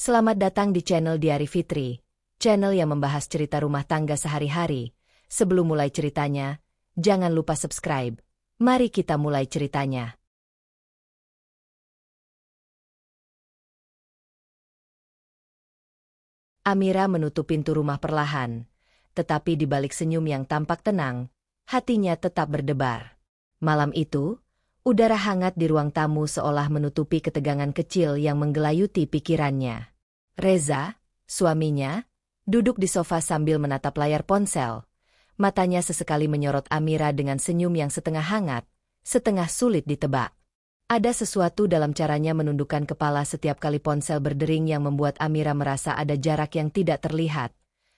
Selamat datang di channel Diari Fitri, channel yang membahas cerita rumah tangga sehari-hari. Sebelum mulai ceritanya, jangan lupa subscribe. Mari kita mulai ceritanya. Amira menutup pintu rumah perlahan, tetapi di balik senyum yang tampak tenang, hatinya tetap berdebar. Malam itu, udara hangat di ruang tamu seolah menutupi ketegangan kecil yang menggelayuti pikirannya. Reza, suaminya, duduk di sofa sambil menatap layar ponsel. Matanya sesekali menyorot Amira dengan senyum yang setengah hangat, setengah sulit ditebak. Ada sesuatu dalam caranya menundukkan kepala setiap kali ponsel berdering yang membuat Amira merasa ada jarak yang tidak terlihat.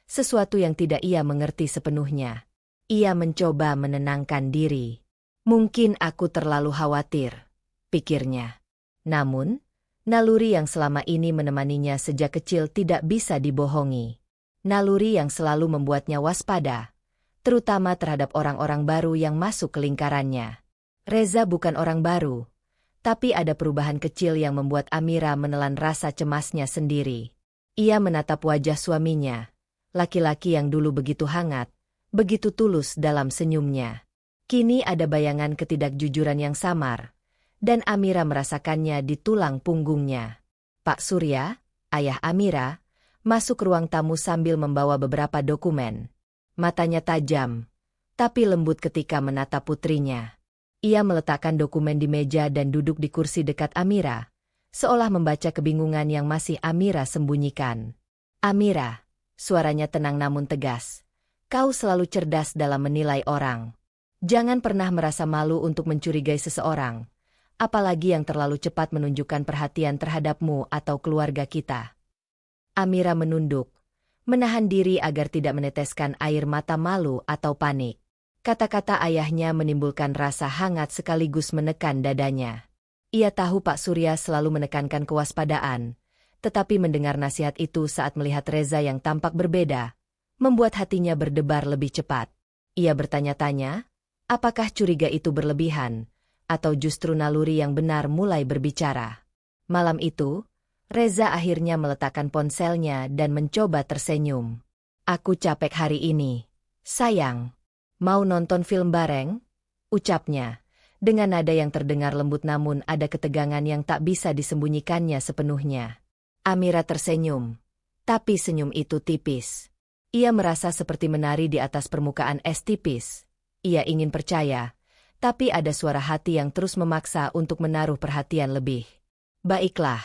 Sesuatu yang tidak ia mengerti sepenuhnya. Ia mencoba menenangkan diri. Mungkin aku terlalu khawatir, pikirnya. Namun, naluri yang selama ini menemaninya sejak kecil tidak bisa dibohongi. Naluri yang selalu membuatnya waspada, terutama terhadap orang-orang baru yang masuk ke lingkarannya. Reza bukan orang baru, tapi ada perubahan kecil yang membuat Amira menelan rasa cemasnya sendiri. Ia menatap wajah suaminya, laki-laki yang dulu begitu hangat, begitu tulus dalam senyumnya. Kini ada bayangan ketidakjujuran yang samar, dan Amira merasakannya di tulang punggungnya. Pak Surya, ayah Amira, masuk ruang tamu sambil membawa beberapa dokumen. Matanya tajam, tapi lembut ketika menatap putrinya. Ia meletakkan dokumen di meja dan duduk di kursi dekat Amira, seolah membaca kebingungan yang masih Amira sembunyikan. Amira, suaranya tenang namun tegas. Kau selalu cerdas dalam menilai orang. Jangan pernah merasa malu untuk mencurigai seseorang, apalagi yang terlalu cepat menunjukkan perhatian terhadapmu atau keluarga kita. Amira menunduk, menahan diri agar tidak meneteskan air mata malu atau panik. Kata-kata ayahnya menimbulkan rasa hangat sekaligus menekan dadanya. Ia tahu Pak Surya selalu menekankan kewaspadaan, tetapi mendengar nasihat itu saat melihat Reza yang tampak berbeda, membuat hatinya berdebar lebih cepat. Ia bertanya-tanya, apakah curiga itu berlebihan, atau justru naluri yang benar mulai berbicara. Malam itu, Reza akhirnya meletakkan ponselnya dan mencoba tersenyum. Aku capek hari ini, sayang. Mau nonton film bareng? Ucapnya, dengan nada yang terdengar lembut namun ada ketegangan yang tak bisa disembunyikannya sepenuhnya. Amira tersenyum, tapi senyum itu tipis. Ia merasa seperti menari di atas permukaan es tipis. Ia ingin percaya, tapi ada suara hati yang terus memaksa untuk menaruh perhatian lebih. Baiklah,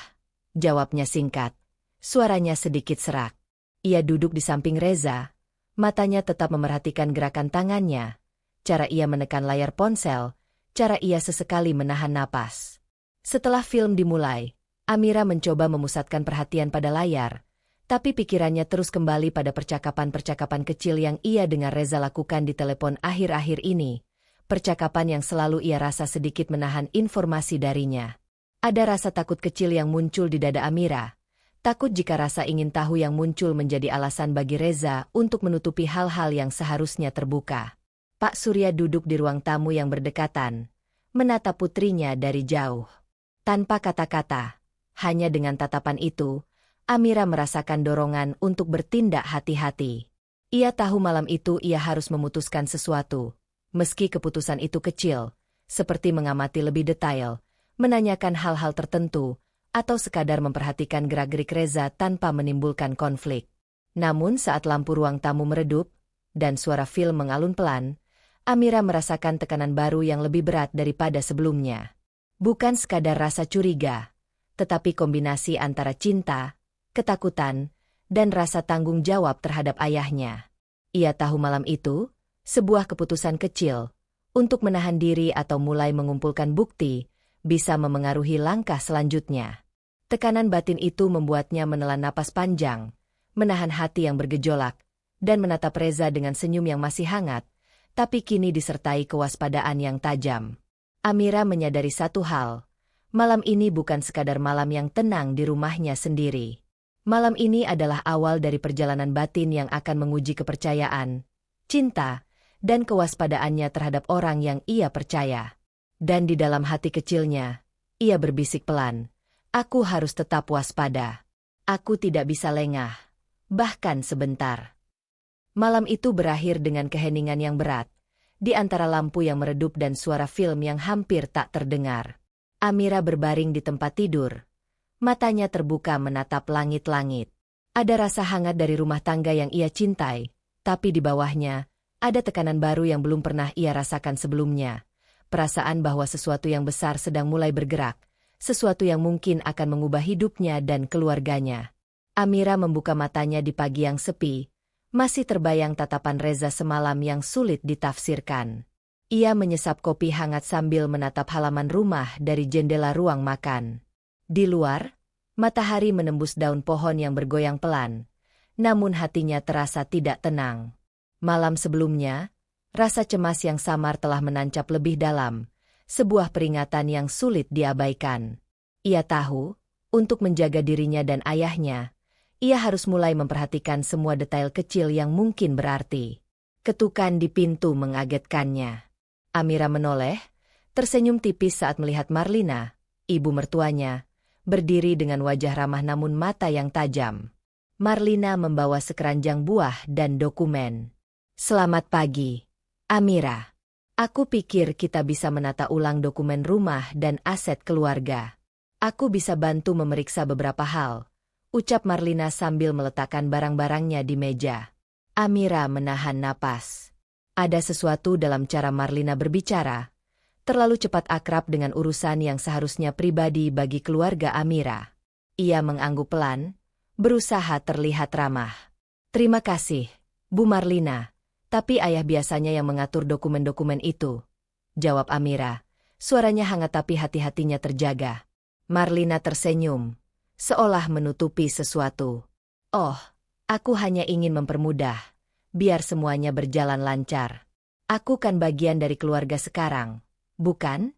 jawabnya singkat. Suaranya sedikit serak. Ia duduk di samping Reza, matanya tetap memerhatikan gerakan tangannya, cara ia menekan layar ponsel, cara ia sesekali menahan napas. Setelah film dimulai, Amira mencoba memusatkan perhatian pada layar, tapi pikirannya terus kembali pada percakapan-percakapan kecil yang ia dengar Reza lakukan di telepon akhir-akhir ini. Percakapan yang selalu ia rasa sedikit menahan informasi darinya. Ada rasa takut kecil yang muncul di dada Amira. Takut jika rasa ingin tahu yang muncul menjadi alasan bagi Reza untuk menutupi hal-hal yang seharusnya terbuka. Pak Surya duduk di ruang tamu yang berdekatan, menatap putrinya dari jauh. Tanpa kata-kata, hanya dengan tatapan itu, Amira merasakan dorongan untuk bertindak hati-hati. Ia tahu malam itu ia harus memutuskan sesuatu, meski keputusan itu kecil, seperti mengamati lebih detail, menanyakan hal-hal tertentu, atau sekadar memperhatikan gerak-gerik Reza tanpa menimbulkan konflik. Namun saat lampu ruang tamu meredup, dan suara film mengalun pelan, Amira merasakan tekanan baru yang lebih berat daripada sebelumnya. Bukan sekadar rasa curiga, tetapi kombinasi antara cinta, ketakutan, dan rasa tanggung jawab terhadap ayahnya. Ia tahu malam itu, sebuah keputusan kecil, untuk menahan diri atau mulai mengumpulkan bukti, bisa memengaruhi langkah selanjutnya. Tekanan batin itu membuatnya menelan napas panjang, menahan hati yang bergejolak, dan menatap Reza dengan senyum yang masih hangat, tapi kini disertai kewaspadaan yang tajam. Amira menyadari satu hal, malam ini bukan sekadar malam yang tenang di rumahnya sendiri. Malam ini adalah awal dari perjalanan batin yang akan menguji kepercayaan, cinta, dan kewaspadaannya terhadap orang yang ia percaya. Dan di dalam hati kecilnya, ia berbisik pelan, aku harus tetap waspada. Aku tidak bisa lengah, bahkan sebentar. Malam itu berakhir dengan keheningan yang berat, di antara lampu yang meredup dan suara film yang hampir tak terdengar. Amira berbaring di tempat tidur. Matanya terbuka menatap langit-langit. Ada rasa hangat dari rumah tangga yang ia cintai, tapi di bawahnya, ada tekanan baru yang belum pernah ia rasakan sebelumnya. Perasaan bahwa sesuatu yang besar sedang mulai bergerak, sesuatu yang mungkin akan mengubah hidupnya dan keluarganya. Amira membuka matanya di pagi yang sepi, masih terbayang tatapan Reza semalam yang sulit ditafsirkan. Ia menyesap kopi hangat sambil menatap halaman rumah dari jendela ruang makan. Di luar, matahari menembus daun pohon yang bergoyang pelan, namun hatinya terasa tidak tenang. Malam sebelumnya, rasa cemas yang samar telah menancap lebih dalam, sebuah peringatan yang sulit diabaikan. Ia tahu, untuk menjaga dirinya dan ayahnya, ia harus mulai memperhatikan semua detail kecil yang mungkin berarti. Ketukan di pintu mengagetkannya. Amira menoleh, tersenyum tipis saat melihat Marlina, ibu mertuanya, berdiri dengan wajah ramah namun mata yang tajam. Marlina membawa sekeranjang buah dan dokumen. "Selamat pagi, Amira. Aku pikir kita bisa menata ulang dokumen rumah dan aset keluarga. Aku bisa bantu memeriksa beberapa hal," ucap Marlina sambil meletakkan barang-barangnya di meja. Amira menahan napas. Ada sesuatu dalam cara Marlina berbicara, terlalu cepat akrab dengan urusan yang seharusnya pribadi bagi keluarga Amira. Ia mengangguk pelan, berusaha terlihat ramah. "Terima kasih, Bu Marlina. Tapi ayah biasanya yang mengatur dokumen-dokumen itu," jawab Amira. Suaranya hangat tapi hati-hatinya terjaga. Marlina tersenyum, seolah menutupi sesuatu. "Oh, aku hanya ingin mempermudah, biar semuanya berjalan lancar. Aku kan bagian dari keluarga sekarang, bukan?"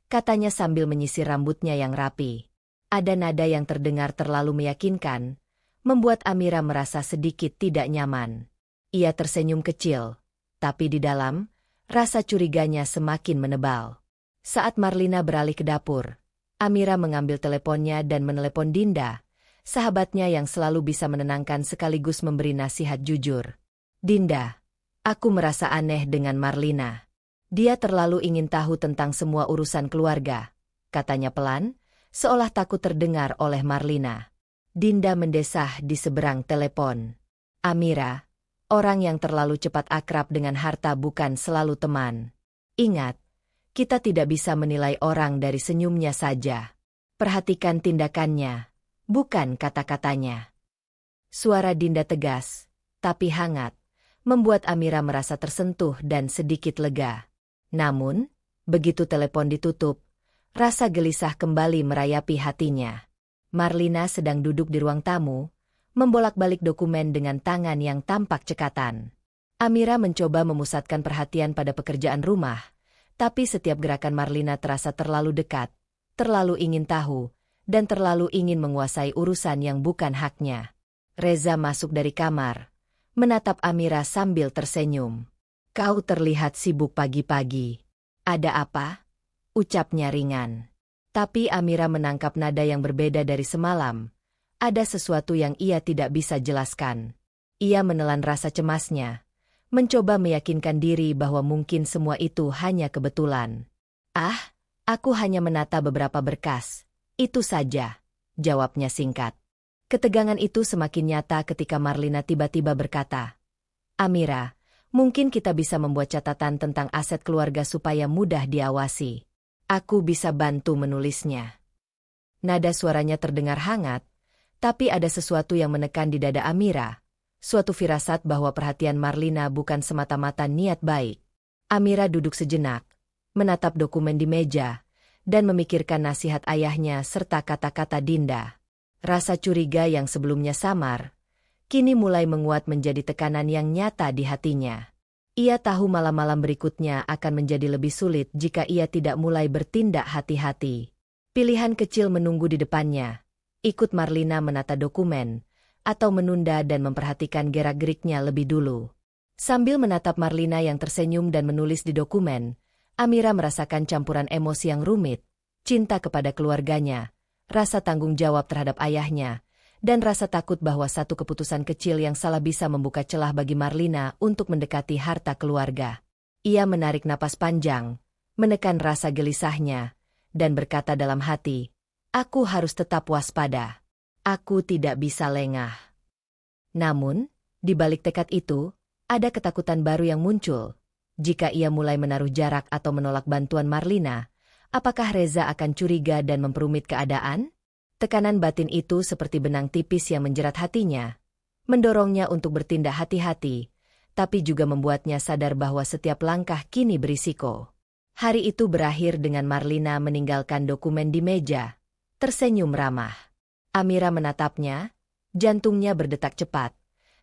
katanya sambil menyisir rambutnya yang rapi. Ada nada yang terdengar terlalu meyakinkan, membuat Amira merasa sedikit tidak nyaman. Ia tersenyum kecil, tapi di dalam, rasa curiganya semakin menebal. Saat Marlina beralih ke dapur, Amira mengambil teleponnya dan menelepon Dinda, sahabatnya yang selalu bisa menenangkan sekaligus memberi nasihat jujur. "Dinda, aku merasa aneh dengan Marlina. Dia terlalu ingin tahu tentang semua urusan keluarga," katanya pelan, seolah takut terdengar oleh Marlina. Dinda mendesah di seberang telepon. "Amira, orang yang terlalu cepat akrab dengan harta bukan selalu teman. Ingat, kita tidak bisa menilai orang dari senyumnya saja. Perhatikan tindakannya, bukan kata-katanya." Suara Dinda tegas, tapi hangat, membuat Amira merasa tersentuh dan sedikit lega. Namun, begitu telepon ditutup, rasa gelisah kembali merayapi hatinya. Marlina sedang duduk di ruang tamu, membolak-balik dokumen dengan tangan yang tampak cekatan. Amira mencoba memusatkan perhatian pada pekerjaan rumah, tapi setiap gerakan Marlina terasa terlalu dekat, terlalu ingin tahu, dan terlalu ingin menguasai urusan yang bukan haknya. Reza masuk dari kamar, menatap Amira sambil tersenyum. "Kau terlihat sibuk pagi-pagi. Ada apa?" ucapnya ringan. Tapi Amira menangkap nada yang berbeda dari semalam. Ada sesuatu yang ia tidak bisa jelaskan. Ia menelan rasa cemasnya, mencoba meyakinkan diri bahwa mungkin semua itu hanya kebetulan. "Ah, aku hanya menata beberapa berkas. Itu saja," jawabnya singkat. Ketegangan itu semakin nyata ketika Marlina tiba-tiba berkata, "Amira, mungkin kita bisa membuat catatan tentang aset keluarga supaya mudah diawasi. Aku bisa bantu menulisnya." Nada suaranya terdengar hangat, tapi ada sesuatu yang menekan di dada Amira, suatu firasat bahwa perhatian Marlina bukan semata-mata niat baik. Amira duduk sejenak, menatap dokumen di meja, dan memikirkan nasihat ayahnya serta kata-kata Dinda. Rasa curiga yang sebelumnya samar, kini mulai menguat menjadi tekanan yang nyata di hatinya. Ia tahu malam-malam berikutnya akan menjadi lebih sulit jika ia tidak mulai bertindak hati-hati. Pilihan kecil menunggu di depannya. Ikut Marlina menata dokumen, atau menunda dan memperhatikan gerak-geriknya lebih dulu. Sambil menatap Marlina yang tersenyum dan menulis di dokumen, Amira merasakan campuran emosi yang rumit, cinta kepada keluarganya, rasa tanggung jawab terhadap ayahnya, dan rasa takut bahwa satu keputusan kecil yang salah bisa membuka celah bagi Marlina untuk mendekati harta keluarga. Ia menarik napas panjang, menekan rasa gelisahnya, dan berkata dalam hati, "Aku harus tetap waspada. Aku tidak bisa lengah." Namun, di balik tekad itu, ada ketakutan baru yang muncul. Jika ia mulai menaruh jarak atau menolak bantuan Marlina, apakah Reza akan curiga dan memperumit keadaan? Tekanan batin itu seperti benang tipis yang menjerat hatinya, mendorongnya untuk bertindak hati-hati, tapi juga membuatnya sadar bahwa setiap langkah kini berisiko. Hari itu berakhir dengan Marlina meninggalkan dokumen di meja, tersenyum ramah. Amira menatapnya, jantungnya berdetak cepat.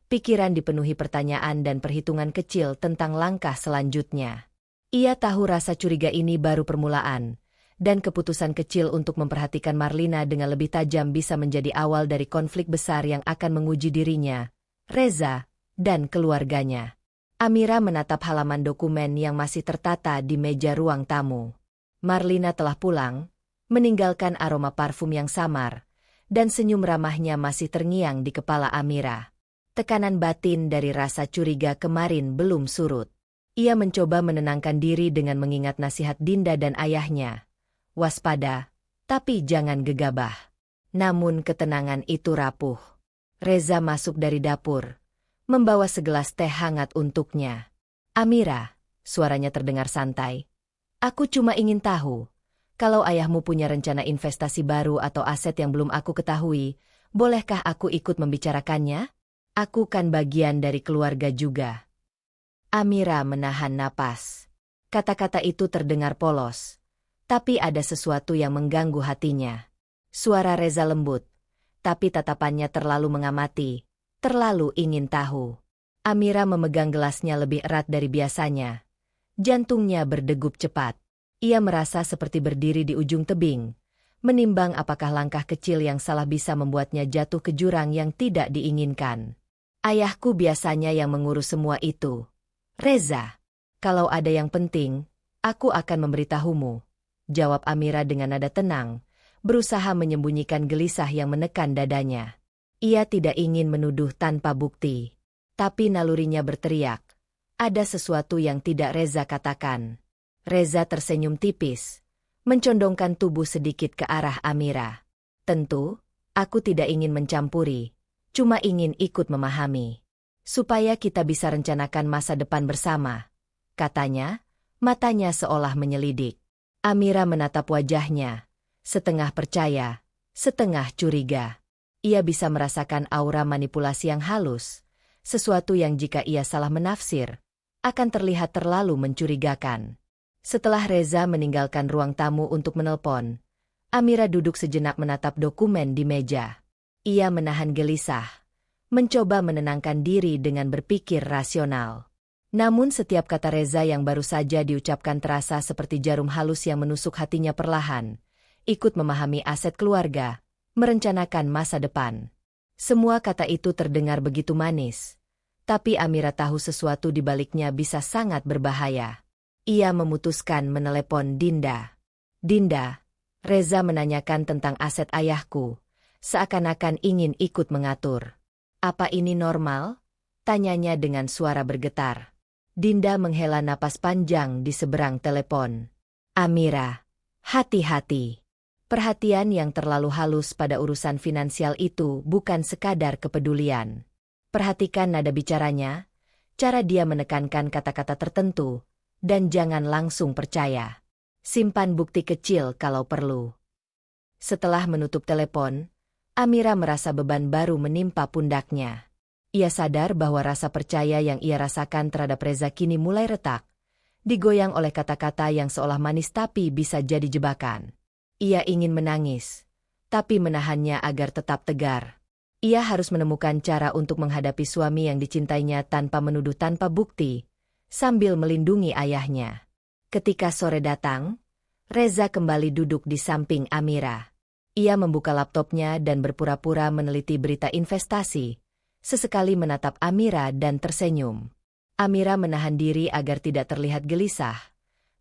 Pikiran dipenuhi pertanyaan dan perhitungan kecil tentang langkah selanjutnya. Ia tahu rasa curiga ini baru permulaan, dan keputusan kecil untuk memperhatikan Marlina dengan lebih tajam bisa menjadi awal dari konflik besar yang akan menguji dirinya, Reza, dan keluarganya. Amira menatap halaman dokumen yang masih tertata di meja ruang tamu. Marlina telah pulang, meninggalkan aroma parfum yang samar, dan senyum ramahnya masih terngiang di kepala Amira. Tekanan batin dari rasa curiga kemarin belum surut. Ia mencoba menenangkan diri dengan mengingat nasihat Dinda dan ayahnya. Waspada, tapi jangan gegabah. Namun ketenangan itu rapuh. Reza masuk dari dapur, membawa segelas teh hangat untuknya. "Amira," suaranya terdengar santai. "Aku cuma ingin tahu, kalau ayahmu punya rencana investasi baru atau aset yang belum aku ketahui, bolehkah aku ikut membicarakannya? Aku kan bagian dari keluarga juga." Amira menahan napas. Kata-kata itu terdengar polos, tapi ada sesuatu yang mengganggu hatinya. Suara Reza lembut, tapi tatapannya terlalu mengamati, terlalu ingin tahu. Amira memegang gelasnya lebih erat dari biasanya. Jantungnya berdegup cepat. Ia merasa seperti berdiri di ujung tebing, menimbang apakah langkah kecil yang salah bisa membuatnya jatuh ke jurang yang tidak diinginkan. "Ayahku biasanya yang mengurus semua itu, Reza. Kalau ada yang penting, aku akan memberitahumu," jawab Amira dengan nada tenang, berusaha menyembunyikan gelisah yang menekan dadanya. Ia tidak ingin menuduh tanpa bukti, tapi nalurinya berteriak, ada sesuatu yang tidak Reza katakan. Reza tersenyum tipis, mencondongkan tubuh sedikit ke arah Amira. "Tentu, aku tidak ingin mencampuri, cuma ingin ikut memahami. Supaya kita bisa rencanakan masa depan bersama," katanya, matanya seolah menyelidik. Amira menatap wajahnya, setengah percaya, setengah curiga. Ia bisa merasakan aura manipulasi yang halus, sesuatu yang jika ia salah menafsir, akan terlihat terlalu mencurigakan. Setelah Reza meninggalkan ruang tamu untuk menelpon, Amira duduk sejenak menatap dokumen di meja. Ia menahan gelisah, mencoba menenangkan diri dengan berpikir rasional. Namun setiap kata Reza yang baru saja diucapkan terasa seperti jarum halus yang menusuk hatinya perlahan. Ikut memahami aset keluarga, merencanakan masa depan. Semua kata itu terdengar begitu manis, tapi Amira tahu sesuatu di baliknya bisa sangat berbahaya. Ia memutuskan menelepon Dinda. "Dinda, Reza menanyakan tentang aset ayahku, seakan-akan ingin ikut mengatur. Apa ini normal?" tanyanya dengan suara bergetar. Dinda menghela napas panjang di seberang telepon. "Amira, hati-hati. Perhatian yang terlalu halus pada urusan finansial itu bukan sekadar kepedulian. Perhatikan nada bicaranya, cara dia menekankan kata-kata tertentu, dan jangan langsung percaya. Simpan bukti kecil kalau perlu." Setelah menutup telepon, Amira merasa beban baru menimpa pundaknya. Ia sadar bahwa rasa percaya yang ia rasakan terhadap Reza kini mulai retak, digoyang oleh kata-kata yang seolah manis tapi bisa jadi jebakan. Ia ingin menangis, tapi menahannya agar tetap tegar. Ia harus menemukan cara untuk menghadapi suami yang dicintainya tanpa menuduh tanpa bukti, sambil melindungi ayahnya. Ketika sore datang, Reza kembali duduk di samping Amira. Ia membuka laptopnya dan berpura-pura meneliti berita investasi, sesekali menatap Amira dan tersenyum. Amira menahan diri agar tidak terlihat gelisah,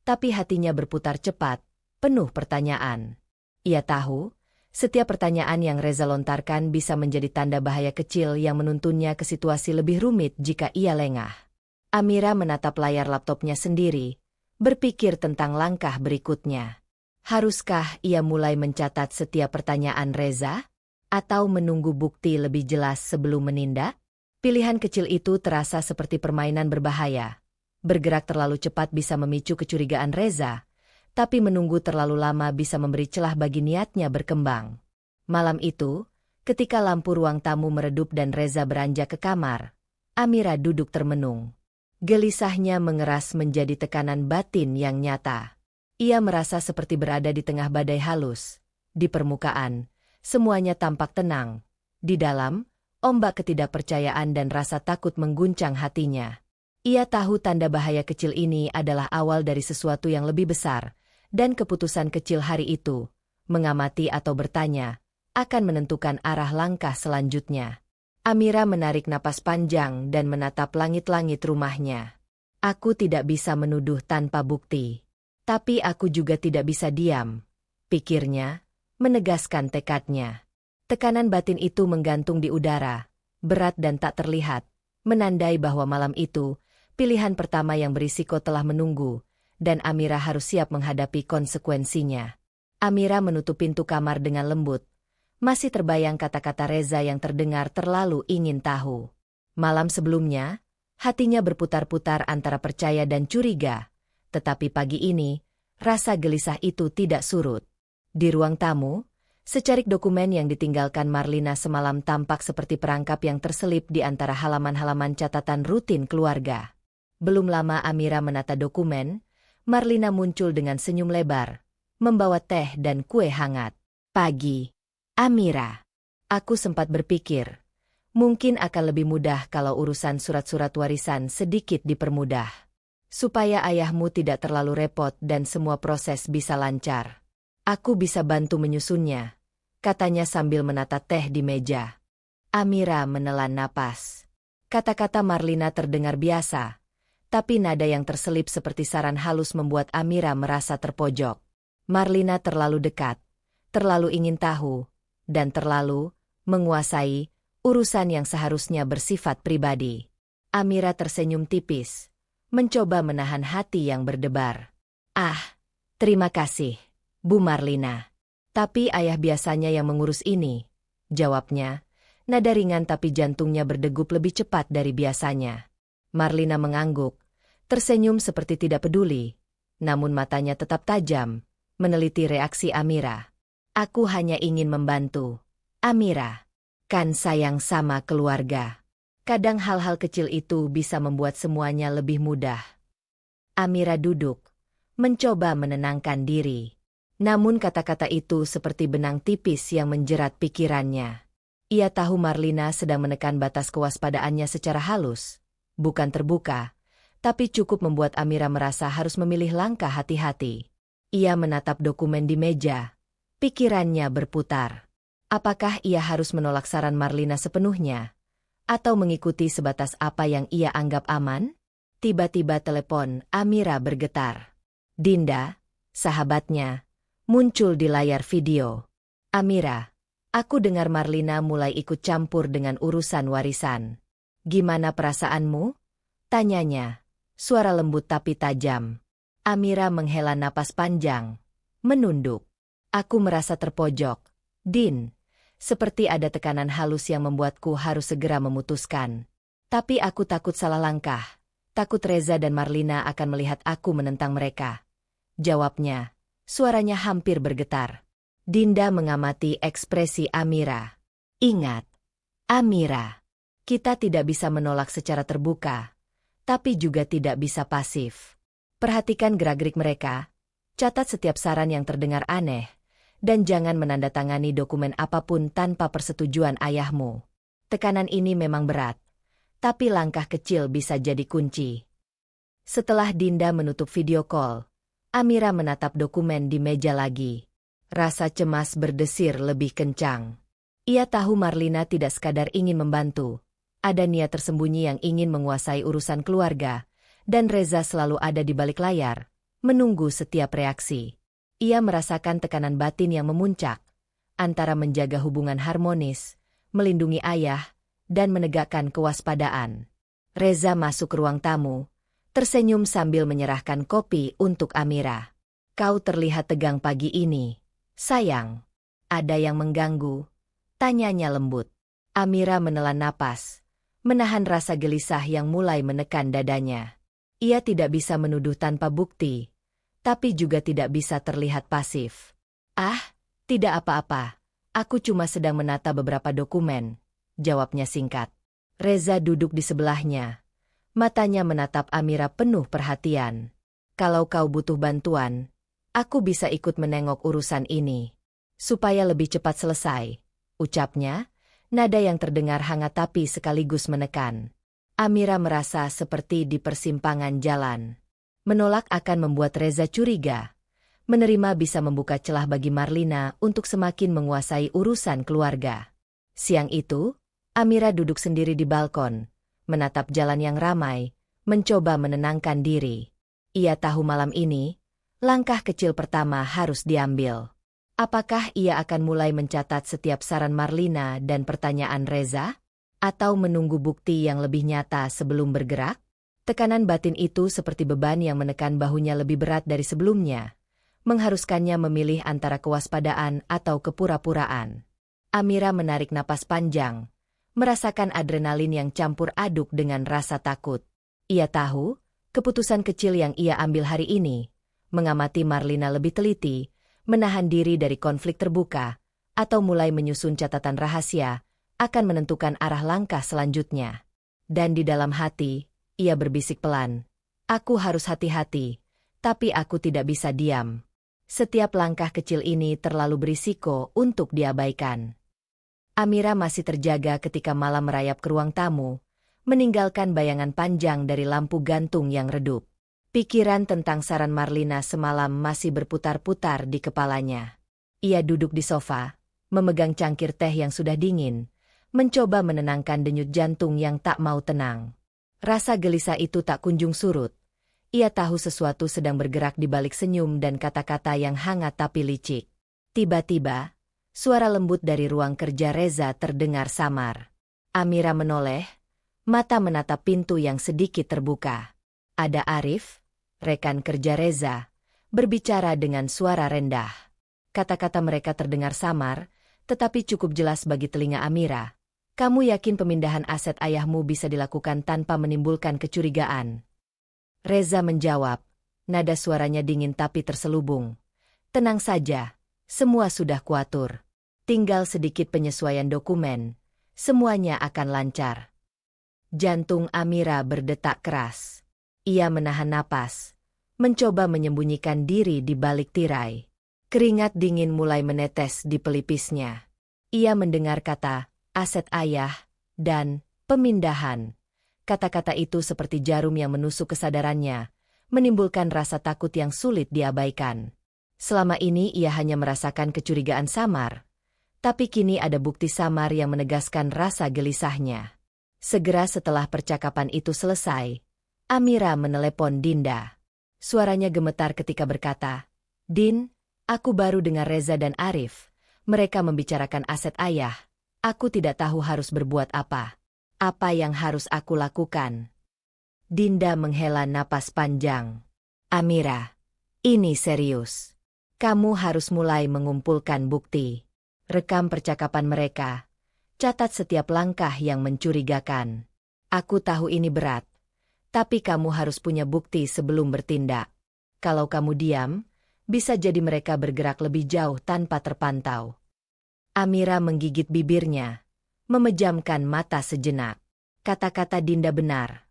tapi hatinya berputar cepat, penuh pertanyaan. Ia tahu, Setiap pertanyaan yang Reza lontarkan bisa menjadi tanda bahaya kecil yang menuntunnya ke situasi lebih rumit jika ia lengah. Amira menatap layar laptopnya sendiri, berpikir tentang langkah berikutnya. Haruskah ia mulai mencatat setiap pertanyaan Reza? Atau menunggu bukti lebih jelas sebelum menindak? Pilihan kecil itu terasa seperti permainan berbahaya. Bergerak terlalu cepat bisa memicu kecurigaan Reza, tapi menunggu terlalu lama bisa memberi celah bagi niatnya berkembang. Malam itu, ketika lampu ruang tamu meredup dan Reza beranjak ke kamar, Amira duduk termenung. Gelisahnya mengeras menjadi tekanan batin yang nyata. Ia merasa seperti berada di tengah badai halus. Di permukaan, semuanya tampak tenang. Di dalam, ombak ketidakpercayaan dan rasa takut mengguncang hatinya. Ia tahu tanda bahaya kecil ini adalah awal dari sesuatu yang lebih besar, dan keputusan kecil hari itu, mengamati atau bertanya, akan menentukan arah langkah selanjutnya. Amira menarik napas panjang dan menatap langit-langit rumahnya. Aku tidak bisa menuduh tanpa bukti. Tapi aku juga tidak bisa diam, pikirnya, menegaskan tekadnya. Tekanan batin itu menggantung di udara, berat dan tak terlihat, menandai bahwa malam itu, pilihan pertama yang berisiko telah menunggu, dan Amira harus siap menghadapi konsekuensinya. Amira menutup pintu kamar dengan lembut. Masih terbayang kata-kata Reza yang terdengar terlalu ingin tahu. Malam sebelumnya, hatinya berputar-putar antara percaya dan curiga, tetapi pagi ini, rasa gelisah itu tidak surut. Di ruang tamu, secarik dokumen yang ditinggalkan Marlina semalam tampak seperti perangkap yang terselip di antara halaman-halaman catatan rutin keluarga. Belum lama Amira menata dokumen, Marlina muncul dengan senyum lebar, membawa teh dan kue hangat. Pagi, Amira. Aku sempat berpikir, mungkin akan lebih mudah kalau urusan surat-surat warisan sedikit dipermudah. Supaya ayahmu tidak terlalu repot dan semua proses bisa lancar. Aku bisa bantu menyusunnya, katanya sambil menata teh di meja. Amira menelan napas. Kata-kata Marlina terdengar biasa, tapi nada yang terselip seperti saran halus membuat Amira merasa terpojok. Marlina terlalu dekat, terlalu ingin tahu, dan terlalu menguasai urusan yang seharusnya bersifat pribadi. Amira tersenyum tipis, mencoba menahan hati yang berdebar. Ah, terima kasih, Bu Marlina. Tapi ayah biasanya yang mengurus ini, jawabnya, nada ringan tapi jantungnya berdegup lebih cepat dari biasanya. Marlina mengangguk, tersenyum seperti tidak peduli, namun matanya tetap tajam, meneliti reaksi Amira. Aku hanya ingin membantu. Amira, kan sayang sama keluarga. Kadang hal-hal kecil itu bisa membuat semuanya lebih mudah. Amira duduk, mencoba menenangkan diri. Namun kata-kata itu seperti benang tipis yang menjerat pikirannya. Ia tahu Marlina sedang menekan batas kewaspadaannya secara halus, bukan terbuka, tapi cukup membuat Amira merasa harus memilih langkah hati-hati. Ia menatap dokumen di meja, pikirannya berputar. Apakah ia harus menolak saran Marlina sepenuhnya? Atau mengikuti sebatas apa yang ia anggap aman? Tiba-tiba telepon Amira bergetar. Dinda, sahabatnya, muncul di layar video. Amira, aku dengar Marlina mulai ikut campur dengan urusan warisan. Gimana perasaanmu? Tanyanya, suara lembut tapi tajam. Amira menghela napas panjang, menunduk. Aku merasa terpojok, Din. Seperti ada tekanan halus yang membuatku harus segera memutuskan. Tapi aku takut salah langkah. Takut Reza dan Marlina akan melihat aku menentang mereka. Jawabnya, suaranya hampir bergetar. Dinda mengamati ekspresi Amira. Ingat, Amira, kita tidak bisa menolak secara terbuka, tapi juga tidak bisa pasif. Perhatikan gerak-gerik mereka, catat setiap saran yang terdengar aneh, dan jangan menandatangani dokumen apapun tanpa persetujuan ayahmu. Tekanan ini memang berat, tapi langkah kecil bisa jadi kunci. Setelah Dinda menutup video call, Amira menatap dokumen di meja lagi. Rasa cemas berdesir lebih kencang. Ia tahu Marlina tidak sekadar ingin membantu. Ada niat tersembunyi yang ingin menguasai urusan keluarga, dan Reza selalu ada di balik layar, menunggu setiap reaksi. Ia merasakan tekanan batin yang memuncak. antara menjaga hubungan harmonis, melindungi ayah, dan menegakkan kewaspadaan. Reza masuk ke ruang tamu, tersenyum sambil menyerahkan kopi untuk Amira. Kau terlihat tegang pagi ini, sayang. Ada yang mengganggu? Tanyanya lembut. Amira menelan napas, menahan rasa gelisah yang mulai menekan dadanya. Ia tidak bisa menuduh tanpa bukti, tapi juga tidak bisa terlihat pasif. Ah, tidak apa-apa. Aku cuma sedang menata beberapa dokumen, jawabnya singkat. Reza duduk di sebelahnya. Matanya menatap Amira penuh perhatian. Kalau kau butuh bantuan, aku bisa ikut menengok urusan ini. Supaya lebih cepat selesai, ucapnya, nada yang terdengar hangat tapi sekaligus menekan. Amira merasa seperti di persimpangan jalan. Menolak akan membuat Reza curiga. Menerima bisa membuka celah bagi Marlina untuk semakin menguasai urusan keluarga. Siang itu, Amira duduk sendiri di balkon, menatap jalan yang ramai, mencoba menenangkan diri. Ia tahu malam ini, langkah kecil pertama harus diambil. Apakah ia akan mulai mencatat setiap saran Marlina dan pertanyaan Reza? Atau menunggu bukti yang lebih nyata sebelum bergerak? Tekanan batin itu seperti beban yang menekan bahunya lebih berat dari sebelumnya, mengharuskannya memilih antara kewaspadaan atau kepura-puraan. Amira menarik napas panjang, merasakan adrenalin yang campur aduk dengan rasa takut. Ia tahu, keputusan kecil yang ia ambil hari ini, mengamati Marlina lebih teliti, menahan diri dari konflik terbuka, atau mulai menyusun catatan rahasia, akan menentukan arah langkah selanjutnya. Dan di dalam hati, ia berbisik pelan, "Aku harus hati-hati, tapi aku tidak bisa diam. Setiap langkah kecil ini terlalu berisiko untuk diabaikan." Amira masih terjaga ketika malam merayap ke ruang tamu, meninggalkan bayangan panjang dari lampu gantung yang redup. Pikiran tentang saran Marlina semalam masih berputar-putar di kepalanya. Ia duduk di sofa, memegang cangkir teh yang sudah dingin, mencoba menenangkan denyut jantung yang tak mau tenang. Rasa gelisah itu tak kunjung surut. Ia tahu sesuatu sedang bergerak di balik senyum dan kata-kata yang hangat tapi licik. Tiba-tiba, suara lembut dari ruang kerja Reza terdengar samar. Amira menoleh, mata menatap pintu yang sedikit terbuka. Ada Arif, rekan kerja Reza, berbicara dengan suara rendah. Kata-kata mereka terdengar samar, tetapi cukup jelas bagi telinga Amira. "Kamu yakin pemindahan aset ayahmu bisa dilakukan tanpa menimbulkan kecurigaan?" Reza menjawab, nada suaranya dingin tapi terselubung. "Tenang saja, semua sudah kuatur. Tinggal sedikit penyesuaian dokumen, semuanya akan lancar." Jantung Amira berdetak keras. Ia menahan napas, mencoba menyembunyikan diri di balik tirai. Keringat dingin mulai menetes di pelipisnya. Ia mendengar kata, aset ayah, dan pemindahan. Kata-kata itu seperti jarum yang menusuk kesadarannya, menimbulkan rasa takut yang sulit diabaikan. Selama ini ia hanya merasakan kecurigaan samar, tapi kini ada bukti samar yang menegaskan rasa gelisahnya. Segera setelah percakapan itu selesai, Amira menelepon Dinda. Suaranya gemetar ketika berkata, "Din, aku baru dengar Reza dan Arif. Mereka membicarakan aset ayah. Aku tidak tahu harus berbuat apa. Apa yang harus aku lakukan?" Dinda menghela napas panjang. "Amira, ini serius. Kamu harus mulai mengumpulkan bukti. Rekam percakapan mereka. Catat setiap langkah yang mencurigakan. Aku tahu ini berat, tapi kamu harus punya bukti sebelum bertindak. Kalau kamu diam, bisa jadi mereka bergerak lebih jauh tanpa terpantau." Amira menggigit bibirnya, memejamkan mata sejenak. Kata-kata Dinda benar,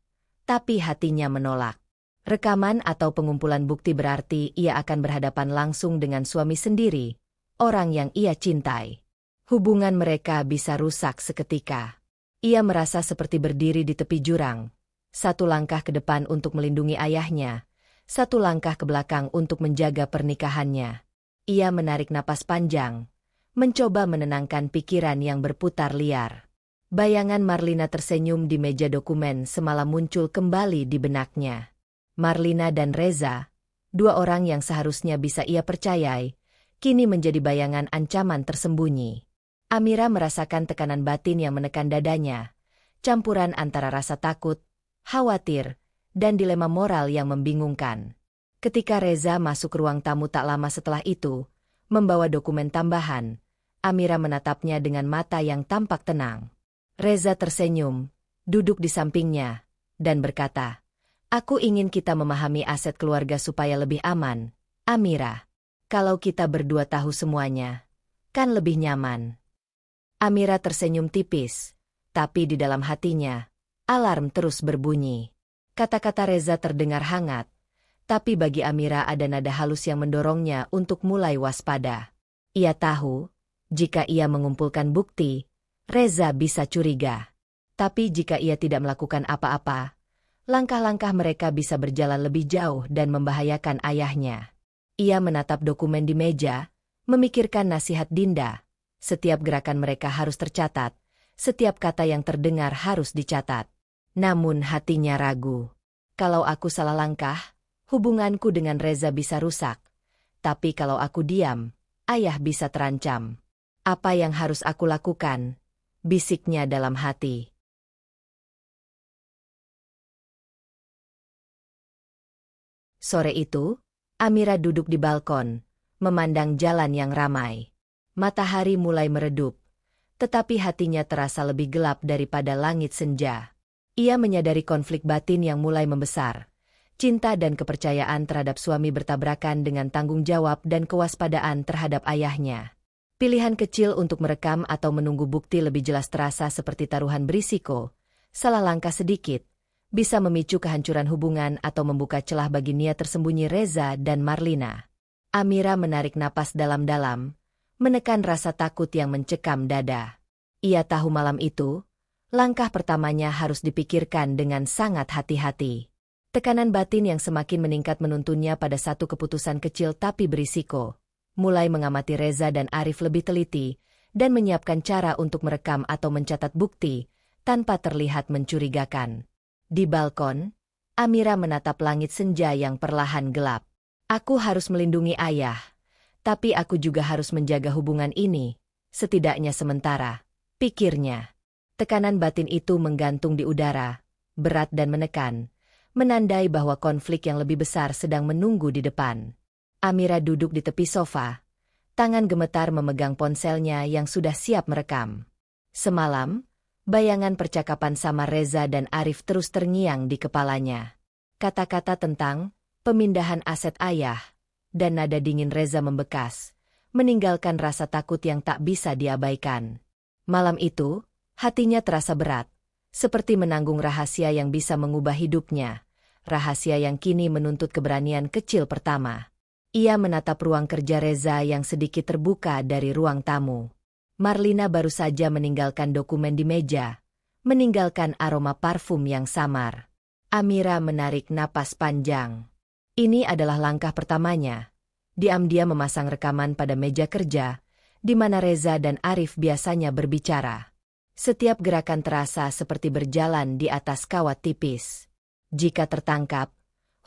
tapi hatinya menolak. Rekaman atau pengumpulan bukti berarti ia akan berhadapan langsung dengan suami sendiri, orang yang ia cintai. Hubungan mereka bisa rusak seketika. Ia merasa seperti berdiri di tepi jurang. Satu langkah ke depan untuk melindungi ayahnya, satu langkah ke belakang untuk menjaga pernikahannya. Ia menarik napas panjang, mencoba menenangkan pikiran yang berputar liar. Bayangan Marlina tersenyum di meja dokumen semalam muncul kembali di benaknya. Marlina dan Reza, dua orang yang seharusnya bisa ia percayai, kini menjadi bayangan ancaman tersembunyi. Amira merasakan tekanan batin yang menekan dadanya, campuran antara rasa takut, khawatir, dan dilema moral yang membingungkan. Ketika Reza masuk ruang tamu tak lama setelah itu, membawa dokumen tambahan, Amira menatapnya dengan mata yang tampak tenang. Reza tersenyum, duduk di sampingnya, dan berkata, "Aku ingin kita memahami aset keluarga supaya lebih aman, Amira. Kalau kita berdua tahu semuanya, kan lebih nyaman." Amira tersenyum tipis, tapi di dalam hatinya, alarm terus berbunyi. Kata-kata Reza terdengar hangat, tapi bagi Amira ada nada halus yang mendorongnya untuk mulai waspada. Ia tahu, jika ia mengumpulkan bukti, Reza bisa curiga. Tapi jika ia tidak melakukan apa-apa, langkah-langkah mereka bisa berjalan lebih jauh dan membahayakan ayahnya. Ia menatap dokumen di meja, memikirkan nasihat Dinda. Setiap gerakan mereka harus tercatat, setiap kata yang terdengar harus dicatat. Namun hatinya ragu. Kalau aku salah langkah, hubunganku dengan Reza bisa rusak. Tapi kalau aku diam, ayah bisa terancam. Apa yang harus aku lakukan? Bisiknya dalam hati. Sore itu, Amira duduk di balkon, memandang jalan yang ramai. Matahari mulai meredup, tetapi hatinya terasa lebih gelap daripada langit senja. Ia menyadari konflik batin yang mulai membesar. Cinta dan kepercayaan terhadap suami bertabrakan dengan tanggung jawab dan kewaspadaan terhadap ayahnya. Pilihan kecil untuk merekam atau menunggu bukti lebih jelas terasa seperti taruhan berisiko. Salah langkah sedikit bisa memicu kehancuran hubungan atau membuka celah bagi niat tersembunyi Reza dan Marlina. Amira menarik napas dalam-dalam, menekan rasa takut yang mencekam dada. Ia tahu malam itu, langkah pertamanya harus dipikirkan dengan sangat hati-hati. Tekanan batin yang semakin meningkat menuntunnya pada satu keputusan kecil tapi berisiko. Mulai mengamati Reza dan Arif lebih teliti, dan menyiapkan cara untuk merekam atau mencatat bukti, tanpa terlihat mencurigakan. Di balkon, Amira menatap langit senja yang perlahan gelap. Aku harus melindungi ayah. Tapi aku juga harus menjaga hubungan ini, setidaknya sementara, pikirnya. Tekanan batin itu menggantung di udara, berat dan menekan, menandai bahwa konflik yang lebih besar sedang menunggu di depan. Amira duduk di tepi sofa, tangan gemetar memegang ponselnya yang sudah siap merekam. Semalam, bayangan percakapan sama Reza dan Arif terus terngiang di kepalanya. Kata-kata tentang pemindahan aset ayah, dan nada dingin Reza membekas, meninggalkan rasa takut yang tak bisa diabaikan. Malam itu, hatinya terasa berat, seperti menanggung rahasia yang bisa mengubah hidupnya, rahasia yang kini menuntut keberanian kecil pertama. Ia menatap ruang kerja Reza yang sedikit terbuka dari ruang tamu. Marlina baru saja meninggalkan dokumen di meja, meninggalkan aroma parfum yang samar. Amira menarik napas panjang. Ini adalah langkah pertamanya. Diam-diam memasang rekaman pada meja kerja, di mana Reza dan Arif biasanya berbicara. Setiap gerakan terasa seperti berjalan di atas kawat tipis. Jika tertangkap,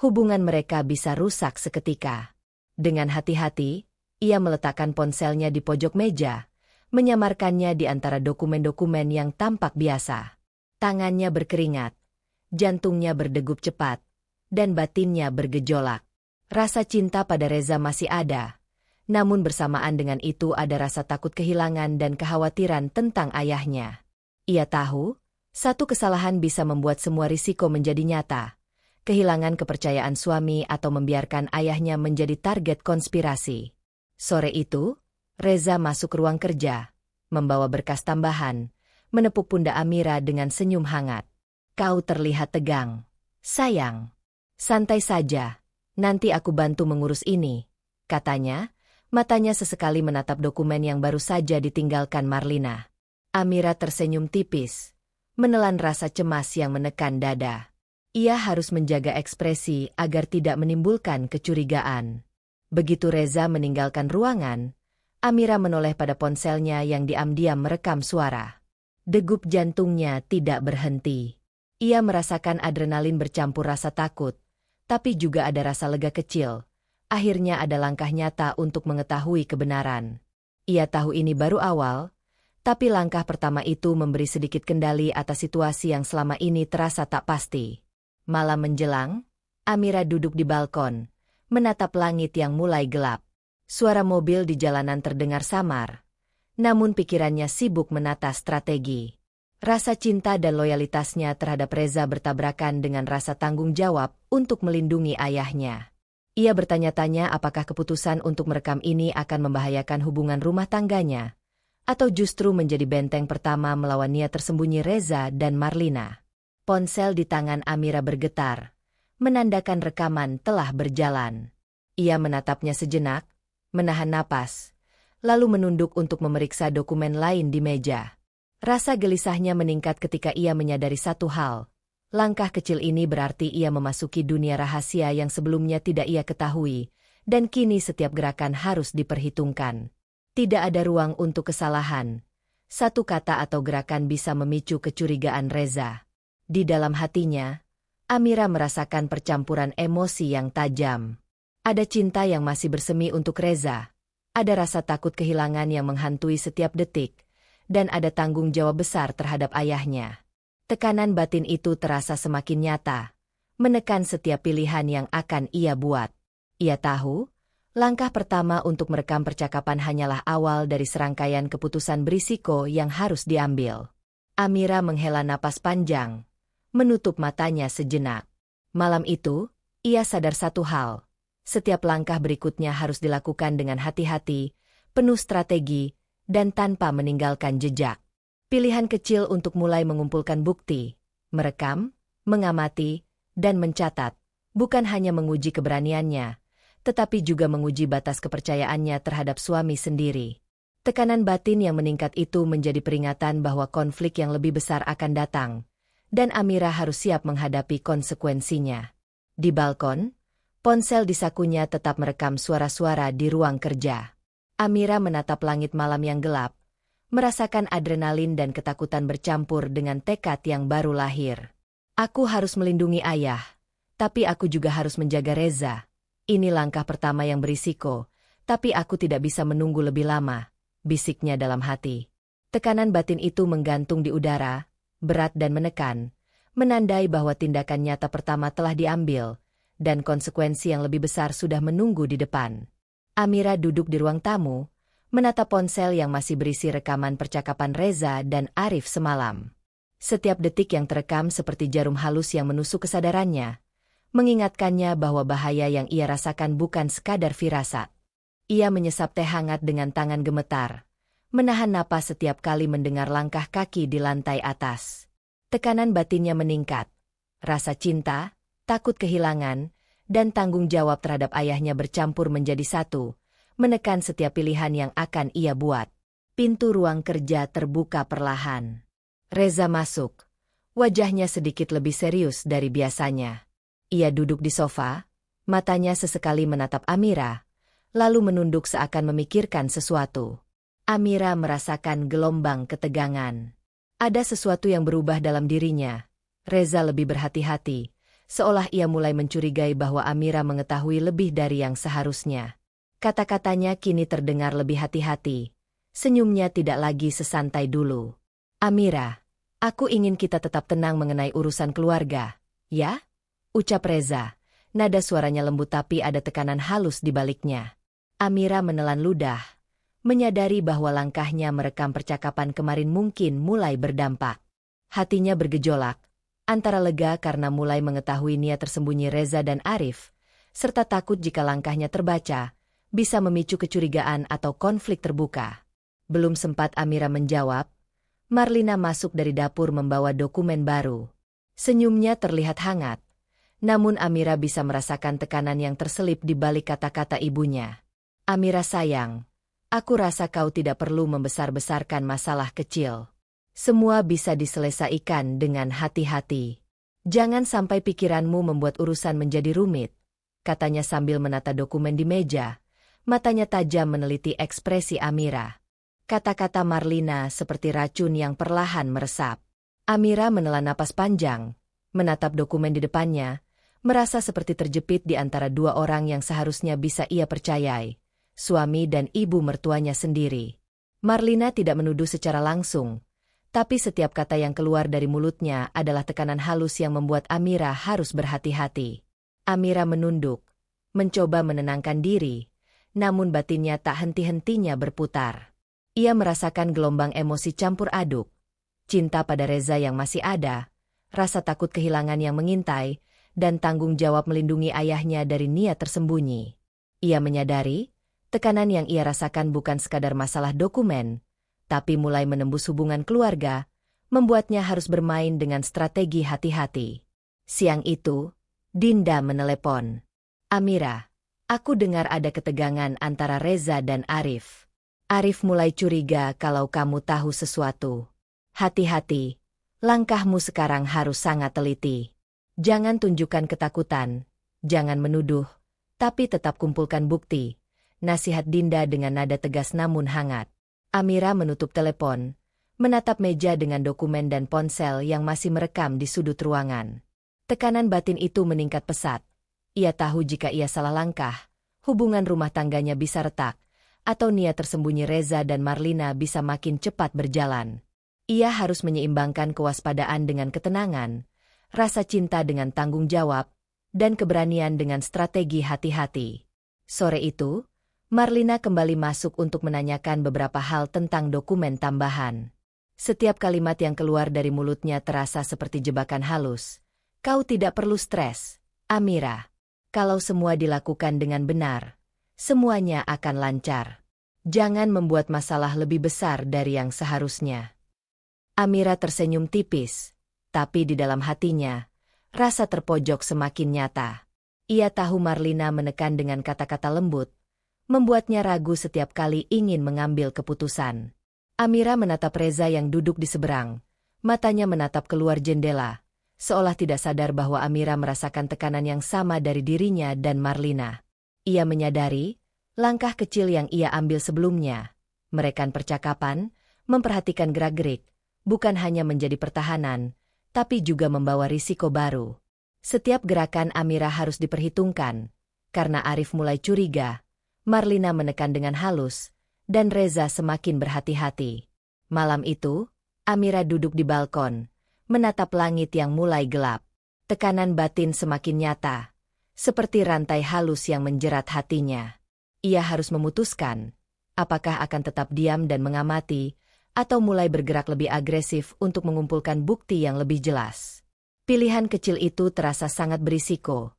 hubungan mereka bisa rusak seketika. Dengan hati-hati, ia meletakkan ponselnya di pojok meja, menyamarkannya di antara dokumen-dokumen yang tampak biasa. Tangannya berkeringat, jantungnya berdegup cepat, dan batinnya bergejolak. Rasa cinta pada Reza masih ada, namun bersamaan dengan itu ada rasa takut kehilangan dan kekhawatiran tentang ayahnya. Ia tahu, satu kesalahan bisa membuat semua risiko menjadi nyata. Kehilangan kepercayaan suami atau membiarkan ayahnya menjadi target konspirasi. Sore itu, Reza masuk ruang kerja, membawa berkas tambahan, menepuk pundak Amira dengan senyum hangat. "Kau terlihat tegang, sayang. Santai saja, nanti aku bantu mengurus ini," katanya, matanya sesekali menatap dokumen yang baru saja ditinggalkan Marlina. Amira tersenyum tipis, menelan rasa cemas yang menekan dada. Ia harus menjaga ekspresi agar tidak menimbulkan kecurigaan. Begitu Reza meninggalkan ruangan, Amira menoleh pada ponselnya yang diam-diam merekam suara. Degup jantungnya tidak berhenti. Ia merasakan adrenalin bercampur rasa takut, tapi juga ada rasa lega kecil, Akhirnya ada langkah nyata untuk mengetahui kebenaran. Ia tahu ini baru awal, tapi langkah pertama itu memberi sedikit kendali atas situasi yang selama ini terasa tak pasti. Malam menjelang, Amira duduk di balkon, menatap langit yang mulai gelap. Suara mobil di jalanan terdengar samar, namun pikirannya sibuk menata strategi. Rasa cinta dan loyalitasnya terhadap Reza bertabrakan dengan rasa tanggung jawab untuk melindungi ayahnya. Ia bertanya-tanya apakah keputusan untuk merekam ini akan membahayakan hubungan rumah tangganya, atau justru menjadi benteng pertama melawan niat tersembunyi Reza dan Marlina. Ponsel di tangan Amira bergetar, menandakan rekaman telah berjalan. Ia menatapnya sejenak, menahan napas, lalu menunduk untuk memeriksa dokumen lain di meja. Rasa gelisahnya meningkat ketika ia menyadari satu hal. Langkah kecil ini berarti ia memasuki dunia rahasia yang sebelumnya tidak ia ketahui, dan kini setiap gerakan harus diperhitungkan. Tidak ada ruang untuk kesalahan. Satu kata atau gerakan bisa memicu kecurigaan Reza. Di dalam hatinya, Amira merasakan percampuran emosi yang tajam. Ada cinta yang masih bersemi untuk Reza, ada rasa takut kehilangan yang menghantui setiap detik, dan ada tanggung jawab besar terhadap ayahnya. Tekanan batin itu terasa semakin nyata, menekan setiap pilihan yang akan ia buat. Ia tahu, langkah pertama untuk merekam percakapan hanyalah awal dari serangkaian keputusan berisiko yang harus diambil. Amira menghela napas panjang, menutup matanya sejenak. Malam itu, ia sadar satu hal. Setiap langkah berikutnya harus dilakukan dengan hati-hati, penuh strategi, dan tanpa meninggalkan jejak. Pilihan kecil untuk mulai mengumpulkan bukti, merekam, mengamati, dan mencatat, bukan hanya menguji keberaniannya, tetapi juga menguji batas kepercayaannya terhadap suami sendiri. Tekanan batin yang meningkat itu menjadi peringatan bahwa konflik yang lebih besar akan datang, dan Amira harus siap menghadapi konsekuensinya. Di balkon, ponsel di sakunya tetap merekam suara-suara di ruang kerja. Amira menatap langit malam yang gelap, merasakan adrenalin dan ketakutan bercampur dengan tekad yang baru lahir. Aku harus melindungi ayah, tapi aku juga harus menjaga Reza. Ini langkah pertama yang berisiko, tapi aku tidak bisa menunggu lebih lama, bisiknya dalam hati. Tekanan batin itu menggantung di udara, berat dan menekan, menandai bahwa tindakan nyata pertama telah diambil, dan konsekuensi yang lebih besar sudah menunggu di depan. Amira duduk di ruang tamu, menatap ponsel yang masih berisi rekaman percakapan Reza dan Arif semalam. Setiap detik yang terekam seperti jarum halus yang menusuk kesadarannya, mengingatkannya bahwa bahaya yang ia rasakan bukan sekadar firasat. Ia menyesap teh hangat dengan tangan gemetar, menahan napas setiap kali mendengar langkah kaki di lantai atas. Tekanan batinnya meningkat, rasa cinta, takut kehilangan, dan tanggung jawab terhadap ayahnya bercampur menjadi satu, menekan setiap pilihan yang akan ia buat. Pintu ruang kerja terbuka perlahan. Reza masuk. Wajahnya sedikit lebih serius dari biasanya. Ia duduk di sofa, matanya sesekali menatap Amira, lalu menunduk seakan memikirkan sesuatu. Amira merasakan gelombang ketegangan. Ada sesuatu yang berubah dalam dirinya. Reza lebih berhati-hati, seolah ia mulai mencurigai bahwa Amira mengetahui lebih dari yang seharusnya. Kata-katanya kini terdengar lebih hati-hati. Senyumnya tidak lagi sesantai dulu. Amira, aku ingin kita tetap tenang mengenai urusan keluarga, ya? Ucap Reza. Nada suaranya lembut tapi ada tekanan halus di baliknya. Amira menelan ludah, menyadari bahwa langkahnya merekam percakapan kemarin mungkin mulai berdampak. Hatinya bergejolak, antara lega karena mulai mengetahui niat tersembunyi Reza dan Arif, serta takut jika langkahnya terbaca, bisa memicu kecurigaan atau konflik terbuka. Belum sempat Amira menjawab, Marlina masuk dari dapur membawa dokumen baru. Senyumnya terlihat hangat, namun Amira bisa merasakan tekanan yang terselip di balik kata-kata ibunya. Amira sayang, aku rasa kau tidak perlu membesar-besarkan masalah kecil. Semua bisa diselesaikan dengan hati-hati. Jangan sampai pikiranmu membuat urusan menjadi rumit, katanya sambil menata dokumen di meja. Matanya tajam meneliti ekspresi Amira. Kata-kata Marlina seperti racun yang perlahan meresap. Amira menelan napas panjang, menatap dokumen di depannya, merasa seperti terjepit di antara dua orang yang seharusnya bisa ia percayai, suami dan ibu mertuanya sendiri. Marlina tidak menuduh secara langsung, tapi setiap kata yang keluar dari mulutnya adalah tekanan halus yang membuat Amira harus berhati-hati. Amira menunduk, mencoba menenangkan diri, namun batinnya tak henti-hentinya berputar. Ia merasakan gelombang emosi campur aduk, cinta pada Reza yang masih ada, rasa takut kehilangan yang mengintai, dan tanggung jawab melindungi ayahnya dari niat tersembunyi. Ia menyadari, tekanan yang ia rasakan bukan sekadar masalah dokumen, tapi mulai menembus hubungan keluarga, membuatnya harus bermain dengan strategi hati-hati. Siang itu, Dinda menelepon. "Amira, aku dengar ada ketegangan antara Reza dan Arif. Arif mulai curiga kalau kamu tahu sesuatu. Hati-hati, langkahmu sekarang harus sangat teliti. Jangan tunjukkan ketakutan, jangan menuduh, tapi tetap kumpulkan bukti," nasihat Dinda dengan nada tegas namun hangat. Amira menutup telepon, menatap meja dengan dokumen dan ponsel yang masih merekam di sudut ruangan. Tekanan batin itu meningkat pesat. Ia tahu jika ia salah langkah, hubungan rumah tangganya bisa retak, atau niat tersembunyi Reza dan Marlina bisa makin cepat berjalan. Ia harus menyeimbangkan kewaspadaan dengan ketenangan, rasa cinta dengan tanggung jawab, dan keberanian dengan strategi hati-hati. Sore itu, Marlina kembali masuk untuk menanyakan beberapa hal tentang dokumen tambahan. Setiap kalimat yang keluar dari mulutnya terasa seperti jebakan halus. "Kau tidak perlu stres, Amira. Kalau semua dilakukan dengan benar, semuanya akan lancar. Jangan membuat masalah lebih besar dari yang seharusnya." Amira tersenyum tipis, tapi di dalam hatinya, rasa terpojok semakin nyata. Ia tahu Marlina menekan dengan kata-kata lembut, membuatnya ragu setiap kali ingin mengambil keputusan. Amira menatap Reza yang duduk di seberang, matanya menatap keluar jendela, seolah tidak sadar bahwa Amira merasakan tekanan yang sama dari dirinya dan Marlina. Ia menyadari, langkah kecil yang ia ambil sebelumnya, merekam percakapan, memperhatikan gerak-gerik, bukan hanya menjadi pertahanan, tapi juga membawa risiko baru. Setiap gerakan Amira harus diperhitungkan, karena Arif mulai curiga, Marlina menekan dengan halus, dan Reza semakin berhati-hati. Malam itu, Amira duduk di balkon, menatap langit yang mulai gelap. Tekanan batin semakin nyata, seperti rantai halus yang menjerat hatinya. Ia harus memutuskan, apakah akan tetap diam dan mengamati, atau mulai bergerak lebih agresif untuk mengumpulkan bukti yang lebih jelas. Pilihan kecil itu terasa sangat berisiko,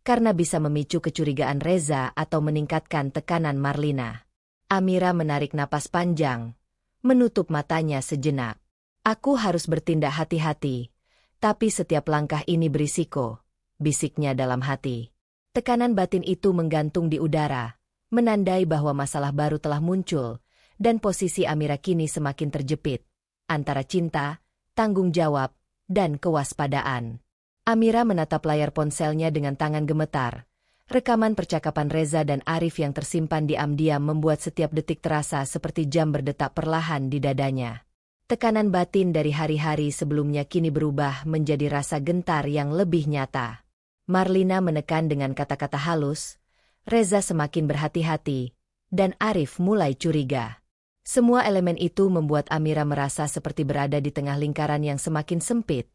karena bisa memicu kecurigaan Reza atau meningkatkan tekanan Marlina. Amira menarik napas panjang, menutup matanya sejenak. "Aku harus bertindak hati-hati, tapi setiap langkah ini berisiko," bisiknya dalam hati. Tekanan batin itu menggantung di udara, menandai bahwa masalah baru telah muncul, dan posisi Amira kini semakin terjepit, antara cinta, tanggung jawab, dan kewaspadaan. Amira menatap layar ponselnya dengan tangan gemetar. Rekaman percakapan Reza dan Arif yang tersimpan diam-diam membuat setiap detik terasa seperti jam berdetak perlahan di dadanya. Tekanan batin dari hari-hari sebelumnya kini berubah menjadi rasa gentar yang lebih nyata. Marlina menekan dengan kata-kata halus, Reza semakin berhati-hati, dan Arif mulai curiga. Semua elemen itu membuat Amira merasa seperti berada di tengah lingkaran yang semakin sempit,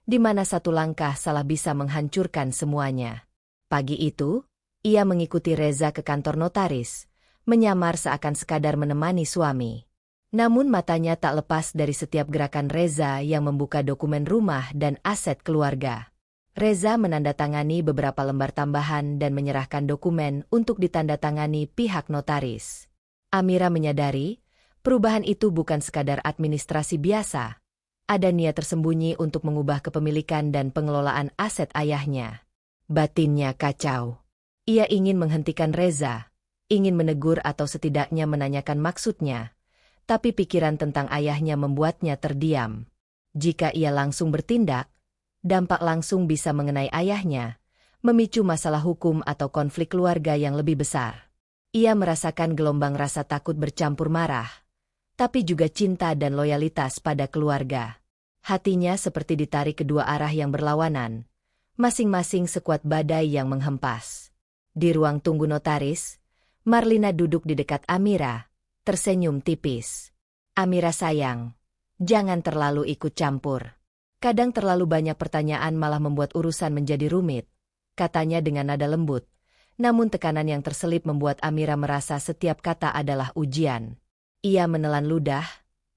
di mana satu langkah salah bisa menghancurkan semuanya. Pagi itu, ia mengikuti Reza ke kantor notaris, menyamar seakan sekadar menemani suami. Namun matanya tak lepas dari setiap gerakan Reza yang membuka dokumen rumah dan aset keluarga. Reza menandatangani beberapa lembar tambahan dan menyerahkan dokumen untuk ditandatangani pihak notaris. Amira menyadari, perubahan itu bukan sekadar administrasi biasa. Ada niat tersembunyi untuk mengubah kepemilikan dan pengelolaan aset ayahnya. Batinnya kacau. Ia ingin menghentikan Reza, ingin menegur atau setidaknya menanyakan maksudnya, tapi pikiran tentang ayahnya membuatnya terdiam. Jika ia langsung bertindak, dampak langsung bisa mengenai ayahnya, memicu masalah hukum atau konflik keluarga yang lebih besar. Ia merasakan gelombang rasa takut bercampur marah, tapi juga cinta dan loyalitas pada keluarga. Hatinya seperti ditarik kedua arah yang berlawanan, masing-masing sekuat badai yang menghempas. Di ruang tunggu notaris, Marlina duduk di dekat Amira, tersenyum tipis. "Amira sayang, jangan terlalu ikut campur. Kadang terlalu banyak pertanyaan malah membuat urusan menjadi rumit," katanya dengan nada lembut. Namun tekanan yang terselip membuat Amira merasa setiap kata adalah ujian. Ia menelan ludah,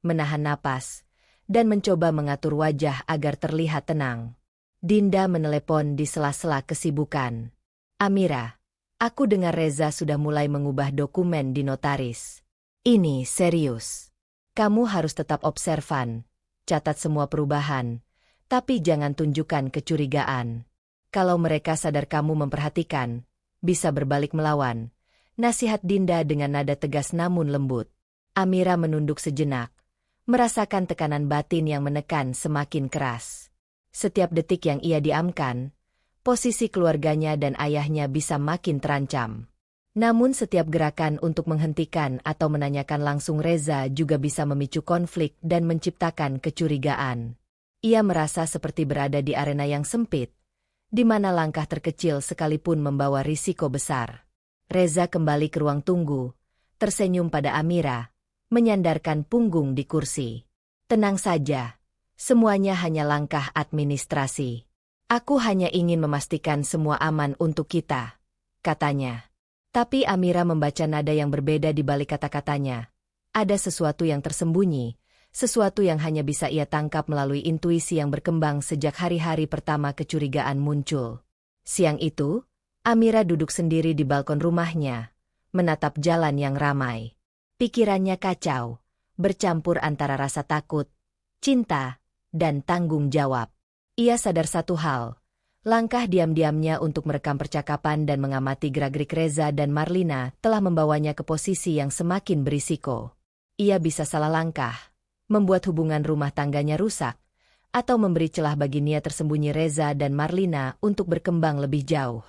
menahan napas, dan mencoba mengatur wajah agar terlihat tenang. Dinda menelepon di sela-sela kesibukan. "Amira, aku dengar Reza sudah mulai mengubah dokumen di notaris. Ini serius. Kamu harus tetap observan, catat semua perubahan, tapi jangan tunjukkan kecurigaan. Kalau mereka sadar kamu memperhatikan, bisa berbalik melawan," nasihat Dinda dengan nada tegas namun lembut. Amira menunduk sejenak, merasakan tekanan batin yang menekan semakin keras. Setiap detik yang ia diamkan, posisi keluarganya dan ayahnya bisa makin terancam. Namun setiap gerakan untuk menghentikan atau menanyakan langsung Reza juga bisa memicu konflik dan menciptakan kecurigaan. Ia merasa seperti berada di arena yang sempit, di mana langkah terkecil sekalipun membawa risiko besar. Reza kembali ke ruang tunggu, tersenyum pada Amira, menyandarkan punggung di kursi. "Tenang saja, semuanya hanya langkah administrasi. Aku hanya ingin memastikan semua aman untuk kita," katanya. Tapi Amira membaca nada yang berbeda di balik kata-katanya. Ada sesuatu yang tersembunyi, sesuatu yang hanya bisa ia tangkap melalui intuisi yang berkembang sejak hari-hari pertama kecurigaan muncul. Siang itu, Amira duduk sendiri di balkon rumahnya, menatap jalan yang ramai. Pikirannya kacau, bercampur antara rasa takut, cinta, dan tanggung jawab. Ia sadar satu hal, langkah diam-diamnya untuk merekam percakapan dan mengamati gerak-gerik Reza dan Marlina telah membawanya ke posisi yang semakin berisiko. Ia bisa salah langkah, membuat hubungan rumah tangganya rusak, atau memberi celah bagi niat tersembunyi Reza dan Marlina untuk berkembang lebih jauh.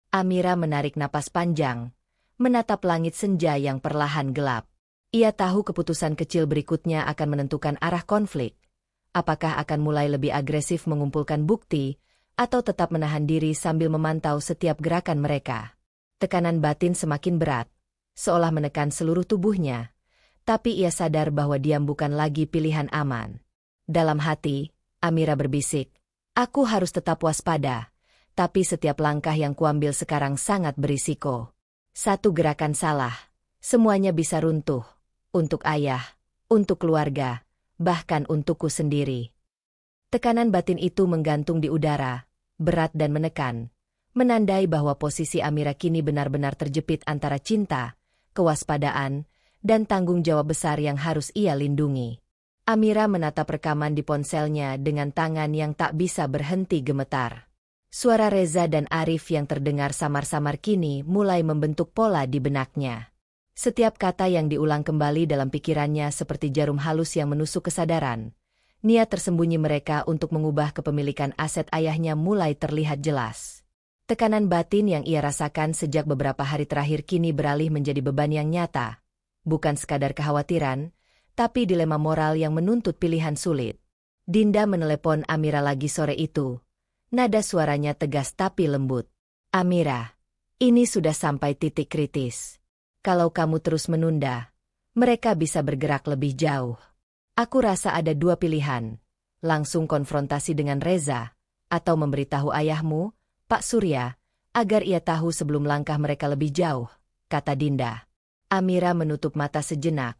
Amira menarik napas panjang, menatap langit senja yang perlahan gelap. Ia tahu keputusan kecil berikutnya akan menentukan arah konflik. Apakah akan mulai lebih agresif mengumpulkan bukti, atau tetap menahan diri sambil memantau setiap gerakan mereka. Tekanan batin semakin berat, seolah menekan seluruh tubuhnya. Tapi ia sadar bahwa diam bukan lagi pilihan aman. Dalam hati, Amira berbisik, "Aku harus tetap waspada, tapi setiap langkah yang kuambil sekarang sangat berisiko. Satu gerakan salah, semuanya bisa runtuh. Untuk ayah, untuk keluarga, bahkan untukku sendiri." Tekanan batin itu menggantung di udara, berat dan menekan, menandai bahwa posisi Amira kini benar-benar terjepit antara cinta, kewaspadaan, dan tanggung jawab besar yang harus ia lindungi. Amira menatap rekaman di ponselnya dengan tangan yang tak bisa berhenti gemetar. Suara Reza dan Arif yang terdengar samar-samar kini mulai membentuk pola di benaknya. Setiap kata yang diulang kembali dalam pikirannya seperti jarum halus yang menusuk kesadaran. Niat tersembunyi mereka untuk mengubah kepemilikan aset ayahnya mulai terlihat jelas. Tekanan batin yang ia rasakan sejak beberapa hari terakhir kini beralih menjadi beban yang nyata. Bukan sekadar kekhawatiran, tapi dilema moral yang menuntut pilihan sulit. Dinda menelepon Amira lagi sore itu. Nada suaranya tegas tapi lembut. "Amira, ini sudah sampai titik kritis. Kalau kamu terus menunda, mereka bisa bergerak lebih jauh. Aku rasa ada dua pilihan, langsung konfrontasi dengan Reza, atau memberitahu ayahmu, Pak Surya, agar ia tahu sebelum langkah mereka lebih jauh," kata Dinda. Amira menutup mata sejenak,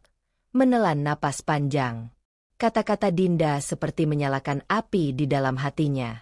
menelan napas panjang. Kata-kata Dinda seperti menyalakan api di dalam hatinya.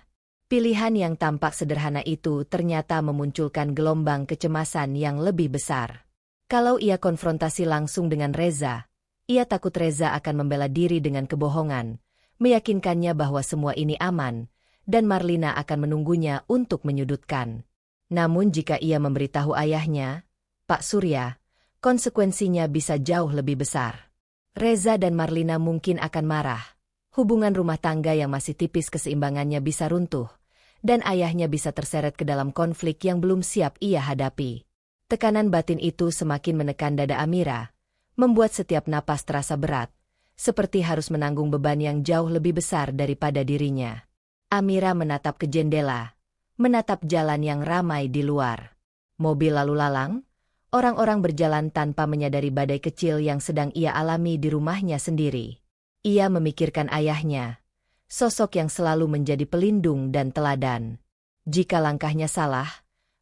Pilihan yang tampak sederhana itu ternyata memunculkan gelombang kecemasan yang lebih besar. Kalau ia konfrontasi langsung dengan Reza, ia takut Reza akan membela diri dengan kebohongan, meyakinkannya bahwa semua ini aman, dan Marlina akan menunggunya untuk menyudutkan. Namun jika ia memberitahu ayahnya, Pak Surya, konsekuensinya bisa jauh lebih besar. Reza dan Marlina mungkin akan marah. Hubungan rumah tangga yang masih tipis keseimbangannya bisa runtuh, dan ayahnya bisa terseret ke dalam konflik yang belum siap ia hadapi. Tekanan batin itu semakin menekan dada Amira, membuat setiap napas terasa berat, seperti harus menanggung beban yang jauh lebih besar daripada dirinya. Amira menatap ke jendela, menatap jalan yang ramai di luar. Mobil lalu lalang, orang-orang berjalan tanpa menyadari badai kecil yang sedang ia alami di rumahnya sendiri. Ia memikirkan ayahnya, sosok yang selalu menjadi pelindung dan teladan. Jika langkahnya salah,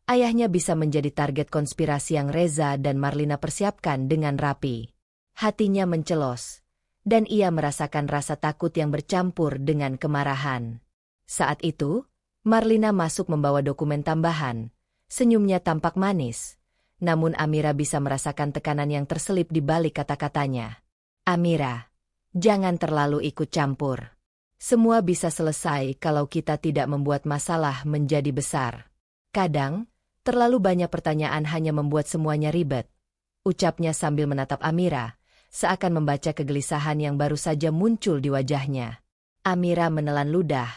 ayahnya bisa menjadi target konspirasi yang Reza dan Marlina persiapkan dengan rapi. Hatinya mencelos, dan ia merasakan rasa takut yang bercampur dengan kemarahan. Saat itu, Marlina masuk membawa dokumen tambahan. Senyumnya tampak manis, namun Amira bisa merasakan tekanan yang terselip di balik kata-katanya. Amira, jangan terlalu ikut campur. Semua bisa selesai kalau kita tidak membuat masalah menjadi besar. Kadang, terlalu banyak pertanyaan hanya membuat semuanya ribet. Ucapnya sambil menatap Amira, seakan membaca kegelisahan yang baru saja muncul di wajahnya. Amira menelan ludah,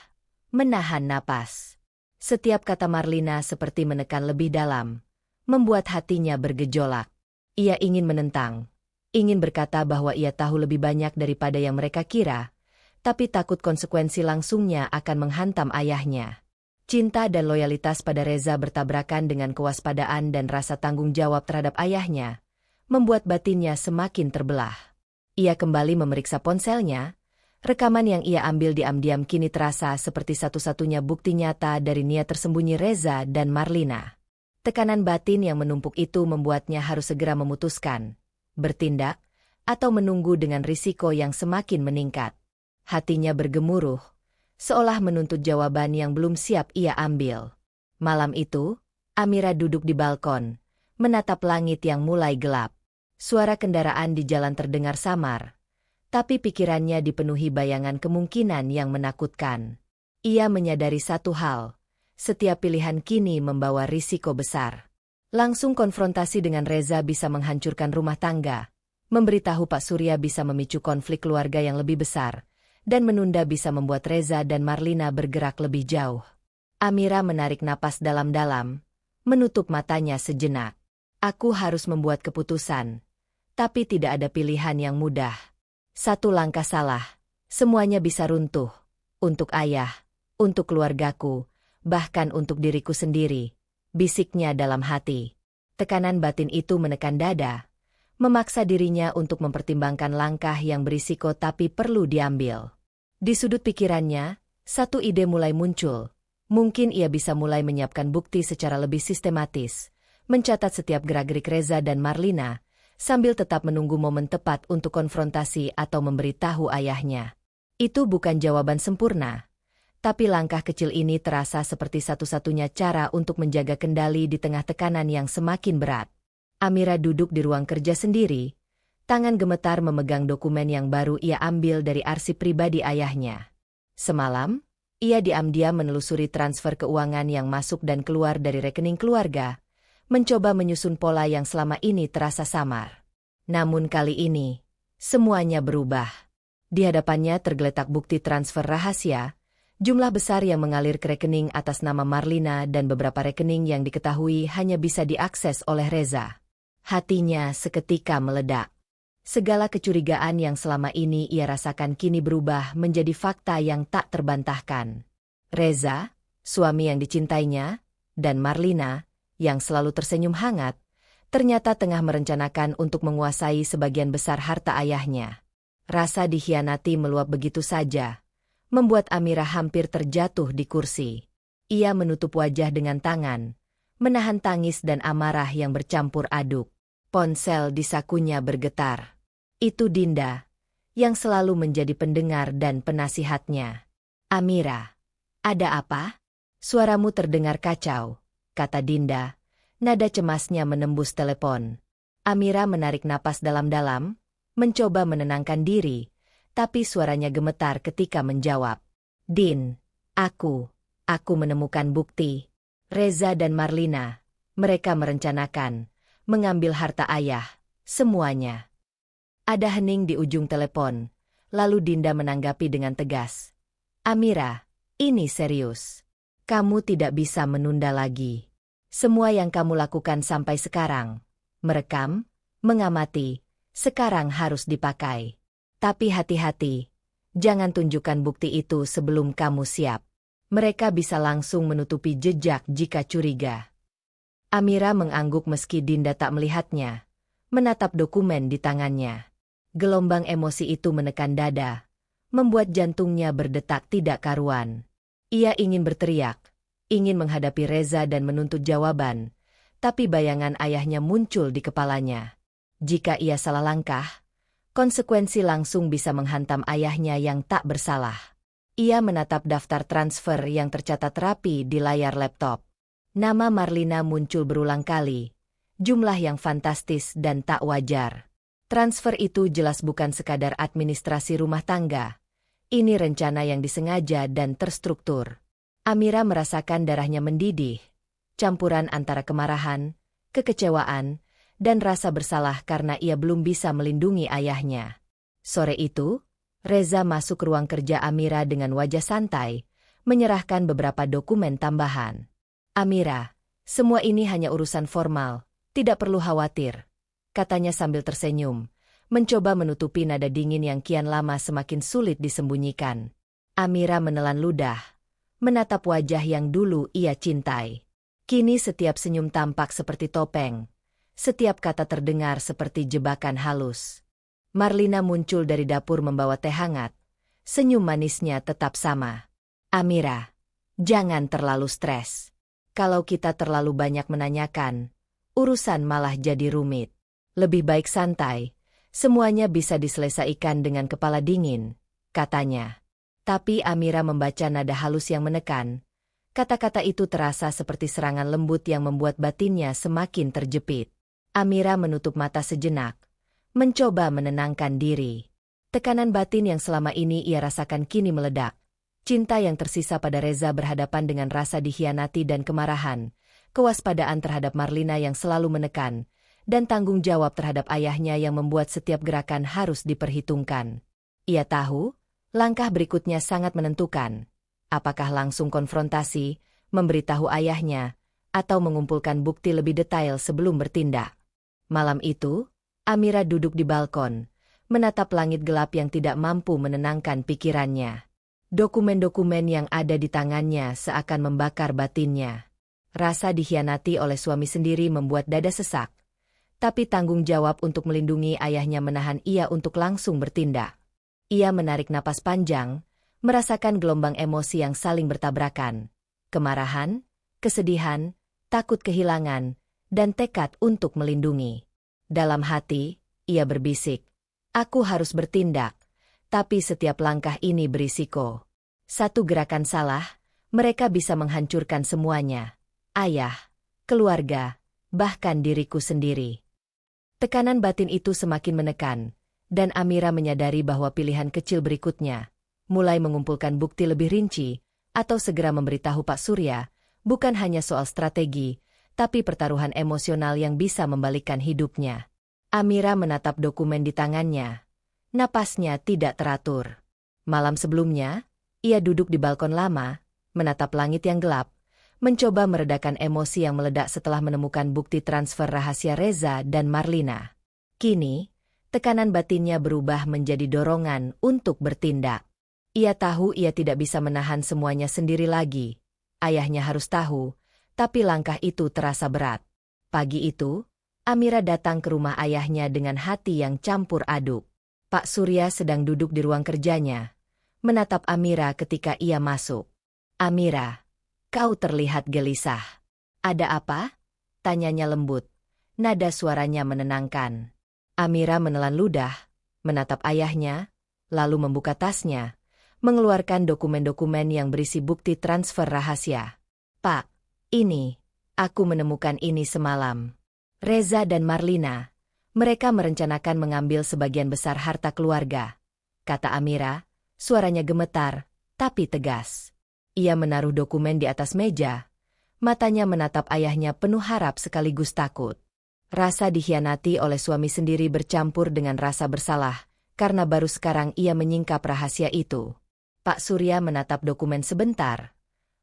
menahan napas. Setiap kata Marlina seperti menekan lebih dalam, membuat hatinya bergejolak. Ia ingin menentang, ingin berkata bahwa ia tahu lebih banyak daripada yang mereka kira, tapi takut konsekuensi langsungnya akan menghantam ayahnya. Cinta dan loyalitas pada Reza bertabrakan dengan kewaspadaan dan rasa tanggung jawab terhadap ayahnya, membuat batinnya semakin terbelah. Ia kembali memeriksa ponselnya. Rekaman yang ia ambil diam-diam kini terasa seperti satu-satunya bukti nyata dari niat tersembunyi Reza dan Marlina. Tekanan batin yang menumpuk itu membuatnya harus segera memutuskan, bertindak, atau menunggu dengan risiko yang semakin meningkat. Hatinya bergemuruh, seolah menuntut jawaban yang belum siap ia ambil. Malam itu, Amira duduk di balkon, menatap langit yang mulai gelap. Suara kendaraan di jalan terdengar samar, tapi pikirannya dipenuhi bayangan kemungkinan yang menakutkan. Ia menyadari satu hal, setiap pilihan kini membawa risiko besar. Langsung konfrontasi dengan Reza bisa menghancurkan rumah tangga, memberitahu Pak Surya bisa memicu konflik keluarga yang lebih besar, dan menunda bisa membuat Reza dan Marlina bergerak lebih jauh. Amira menarik napas dalam-dalam, menutup matanya sejenak. Aku harus membuat keputusan, tapi tidak ada pilihan yang mudah. Satu langkah salah, semuanya bisa runtuh. Untuk ayah, untuk keluargaku, bahkan untuk diriku sendiri, bisiknya dalam hati. Tekanan batin itu menekan dada, memaksa dirinya untuk mempertimbangkan langkah yang berisiko tapi perlu diambil. Di sudut pikirannya, satu ide mulai muncul. Mungkin ia bisa mulai menyiapkan bukti secara lebih sistematis, mencatat setiap gerak-gerik Reza dan Marlina, sambil tetap menunggu momen tepat untuk konfrontasi atau memberitahu ayahnya. Itu bukan jawaban sempurna, tapi langkah kecil ini terasa seperti satu-satunya cara untuk menjaga kendali di tengah tekanan yang semakin berat. Amira duduk di ruang kerja sendiri, tangan gemetar memegang dokumen yang baru ia ambil dari arsip pribadi ayahnya. Semalam, ia diam-diam menelusuri transfer keuangan yang masuk dan keluar dari rekening keluarga, mencoba menyusun pola yang selama ini terasa samar. Namun kali ini, semuanya berubah. Di hadapannya tergeletak bukti transfer rahasia, jumlah besar yang mengalir ke rekening atas nama Marlina dan beberapa rekening yang diketahui hanya bisa diakses oleh Reza. Hatinya seketika meledak. Segala kecurigaan yang selama ini ia rasakan kini berubah menjadi fakta yang tak terbantahkan. Reza, suami yang dicintainya, dan Marlina, yang selalu tersenyum hangat, ternyata tengah merencanakan untuk menguasai sebagian besar harta ayahnya. Rasa dikhianati meluap begitu saja, membuat Amira hampir terjatuh di kursi. Ia menutup wajah dengan tangan, menahan tangis dan amarah yang bercampur aduk. Ponsel di sakunya bergetar. Itu Dinda, yang selalu menjadi pendengar dan penasihatnya. Amira, ada apa? Suaramu terdengar kacau, kata Dinda. Nada cemasnya menembus telepon. Amira menarik napas dalam-dalam, mencoba menenangkan diri, tapi suaranya gemetar ketika menjawab. Din, aku menemukan bukti. Reza dan Marlina, mereka merencanakan mengambil harta ayah, semuanya. Ada hening di ujung telepon, lalu Dinda menanggapi dengan tegas. Amira, ini serius. Kamu tidak bisa menunda lagi. Semua yang kamu lakukan sampai sekarang, merekam, mengamati, sekarang harus dipakai. Tapi hati-hati, jangan tunjukkan bukti itu sebelum kamu siap. Mereka bisa langsung menutupi jejak jika curiga. Amira mengangguk meski Dinda tak melihatnya, menatap dokumen di tangannya. Gelombang emosi itu menekan dada, membuat jantungnya berdetak tidak karuan. Ia ingin berteriak, ingin menghadapi Reza dan menuntut jawaban, tapi bayangan ayahnya muncul di kepalanya. Jika ia salah langkah, konsekuensi langsung bisa menghantam ayahnya yang tak bersalah. Ia menatap daftar transfer yang tercatat rapi di layar laptop. Nama Marlina muncul berulang kali, jumlah yang fantastis dan tak wajar. Transfer itu jelas bukan sekadar administrasi rumah tangga. Ini rencana yang disengaja dan terstruktur. Amira merasakan darahnya mendidih, campuran antara kemarahan, kekecewaan, dan rasa bersalah karena ia belum bisa melindungi ayahnya. Sore itu, Reza masuk ruang kerja Amira dengan wajah santai, menyerahkan beberapa dokumen tambahan. "Amira, semua ini hanya urusan formal, tidak perlu khawatir," katanya sambil tersenyum, mencoba menutupi nada dingin yang kian lama semakin sulit disembunyikan. Amira menelan ludah, menatap wajah yang dulu ia cintai. Kini setiap senyum tampak seperti topeng, setiap kata terdengar seperti jebakan halus. Marlina muncul dari dapur membawa teh hangat, senyum manisnya tetap sama. "Amira, jangan terlalu stres. Kalau kita terlalu banyak menanyakan, urusan malah jadi rumit. Lebih baik santai. Semuanya bisa diselesaikan dengan kepala dingin," katanya. Tapi Amira membaca nada halus yang menekan. Kata-kata itu terasa seperti serangan lembut yang membuat batinnya semakin terjepit. Amira menutup mata sejenak, mencoba menenangkan diri. Tekanan batin yang selama ini ia rasakan kini meledak. Cinta yang tersisa pada Reza berhadapan dengan rasa dikhianati dan kemarahan, kewaspadaan terhadap Marlina yang selalu menekan, dan tanggung jawab terhadap ayahnya yang membuat setiap gerakan harus diperhitungkan. Ia tahu, langkah berikutnya sangat menentukan. Apakah langsung konfrontasi, memberitahu ayahnya, atau mengumpulkan bukti lebih detail sebelum bertindak. Malam itu, Amira duduk di balkon, menatap langit gelap yang tidak mampu menenangkan pikirannya. Dokumen-dokumen yang ada di tangannya seakan membakar batinnya. Rasa dikhianati oleh suami sendiri membuat dada sesak. Tapi tanggung jawab untuk melindungi ayahnya menahan ia untuk langsung bertindak. Ia menarik napas panjang, merasakan gelombang emosi yang saling bertabrakan. Kemarahan, kesedihan, takut kehilangan, dan tekad untuk melindungi. Dalam hati, ia berbisik, "Aku harus bertindak, tapi setiap langkah ini berisiko. Satu gerakan salah, mereka bisa menghancurkan semuanya. Ayah, keluarga, bahkan diriku sendiri." Tekanan batin itu semakin menekan, dan Amira menyadari bahwa pilihan kecil berikutnya, mulai mengumpulkan bukti lebih rinci, atau segera memberitahu Pak Surya, bukan hanya soal strategi, tapi pertaruhan emosional yang bisa membalikkan hidupnya. Amira menatap dokumen di tangannya. Napasnya tidak teratur. Malam sebelumnya, ia duduk di balkon lama, menatap langit yang gelap, mencoba meredakan emosi yang meledak setelah menemukan bukti transfer rahasia Reza dan Marlina. Kini, tekanan batinnya berubah menjadi dorongan untuk bertindak. Ia tahu ia tidak bisa menahan semuanya sendiri lagi. Ayahnya harus tahu, tapi langkah itu terasa berat. Pagi itu, Amira datang ke rumah ayahnya dengan hati yang campur aduk. Pak Surya sedang duduk di ruang kerjanya, menatap Amira ketika ia masuk. "Amira, kau terlihat gelisah. Ada apa?" tanyanya lembut. Nada suaranya menenangkan. Amira menelan ludah, menatap ayahnya, lalu membuka tasnya, mengeluarkan dokumen-dokumen yang berisi bukti transfer rahasia. "Pak, ini, aku menemukan ini semalam. Reza dan Marlina, mereka merencanakan mengambil sebagian besar harta keluarga," kata Amira, suaranya gemetar, tapi tegas. Ia menaruh dokumen di atas meja, matanya menatap ayahnya penuh harap sekaligus takut. Rasa dikhianati oleh suami sendiri bercampur dengan rasa bersalah, karena baru sekarang ia menyingkap rahasia itu. Pak Surya menatap dokumen sebentar,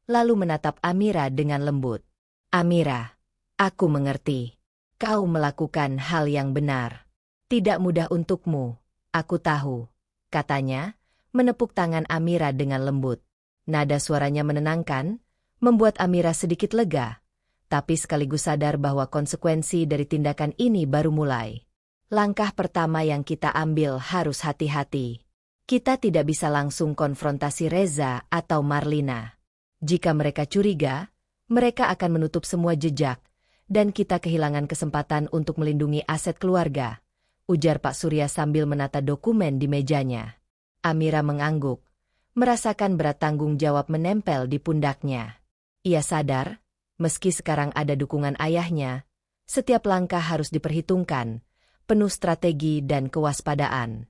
lalu menatap Amira dengan lembut. "Amira, aku mengerti. Kau melakukan hal yang benar. Tidak mudah untukmu, aku tahu," katanya, menepuk tangan Amira dengan lembut. Nada suaranya menenangkan, membuat Amira sedikit lega, tapi sekaligus sadar bahwa konsekuensi dari tindakan ini baru mulai. Langkah pertama yang kita ambil harus hati-hati. Kita tidak bisa langsung konfrontasi Reza atau Marlina. Jika mereka curiga, mereka akan menutup semua jejak, dan kita kehilangan kesempatan untuk melindungi aset keluarga, ujar Pak Surya sambil menata dokumen di mejanya. Amira mengangguk, merasakan berat tanggung jawab menempel di pundaknya. Ia sadar, meski sekarang ada dukungan ayahnya, setiap langkah harus diperhitungkan, penuh strategi dan kewaspadaan.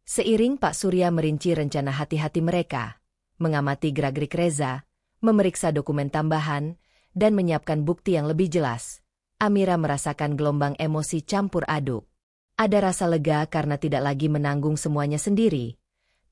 Seiring Pak Surya merinci rencana hati-hati mereka, mengamati gerak-gerik Reza, memeriksa dokumen tambahan, dan menyiapkan bukti yang lebih jelas, Amira merasakan gelombang emosi campur aduk. Ada rasa lega karena tidak lagi menanggung semuanya sendiri,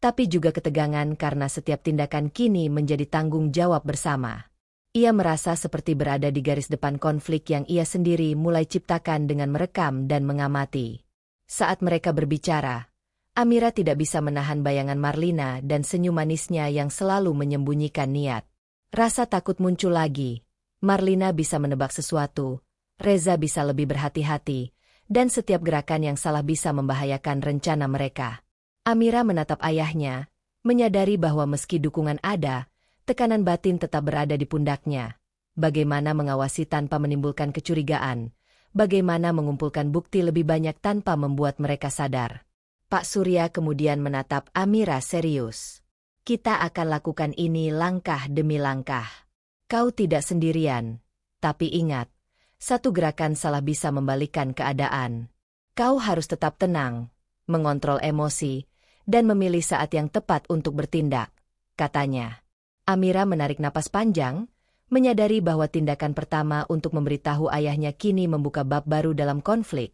tapi juga ketegangan karena setiap tindakan kini menjadi tanggung jawab bersama. Ia merasa seperti berada di garis depan konflik yang ia sendiri mulai ciptakan dengan merekam dan mengamati. Saat mereka berbicara, Amira tidak bisa menahan bayangan Marlina dan senyum manisnya yang selalu menyembunyikan niat. Rasa takut muncul lagi. Marlina bisa menebak sesuatu, Reza bisa lebih berhati-hati, dan setiap gerakan yang salah bisa membahayakan rencana mereka. Amira menatap ayahnya, menyadari bahwa meski dukungan ada, tekanan batin tetap berada di pundaknya. Bagaimana mengawasi tanpa menimbulkan kecurigaan? Bagaimana mengumpulkan bukti lebih banyak tanpa membuat mereka sadar? Pak Surya kemudian menatap Amira serius. Kita akan lakukan ini langkah demi langkah. Kau tidak sendirian. Tapi ingat, satu gerakan salah bisa membalikkan keadaan. Kau harus tetap tenang, mengontrol emosi, dan memilih saat yang tepat untuk bertindak, katanya. Amira menarik napas panjang, menyadari bahwa tindakan pertama untuk memberitahu ayahnya kini membuka bab baru dalam konflik.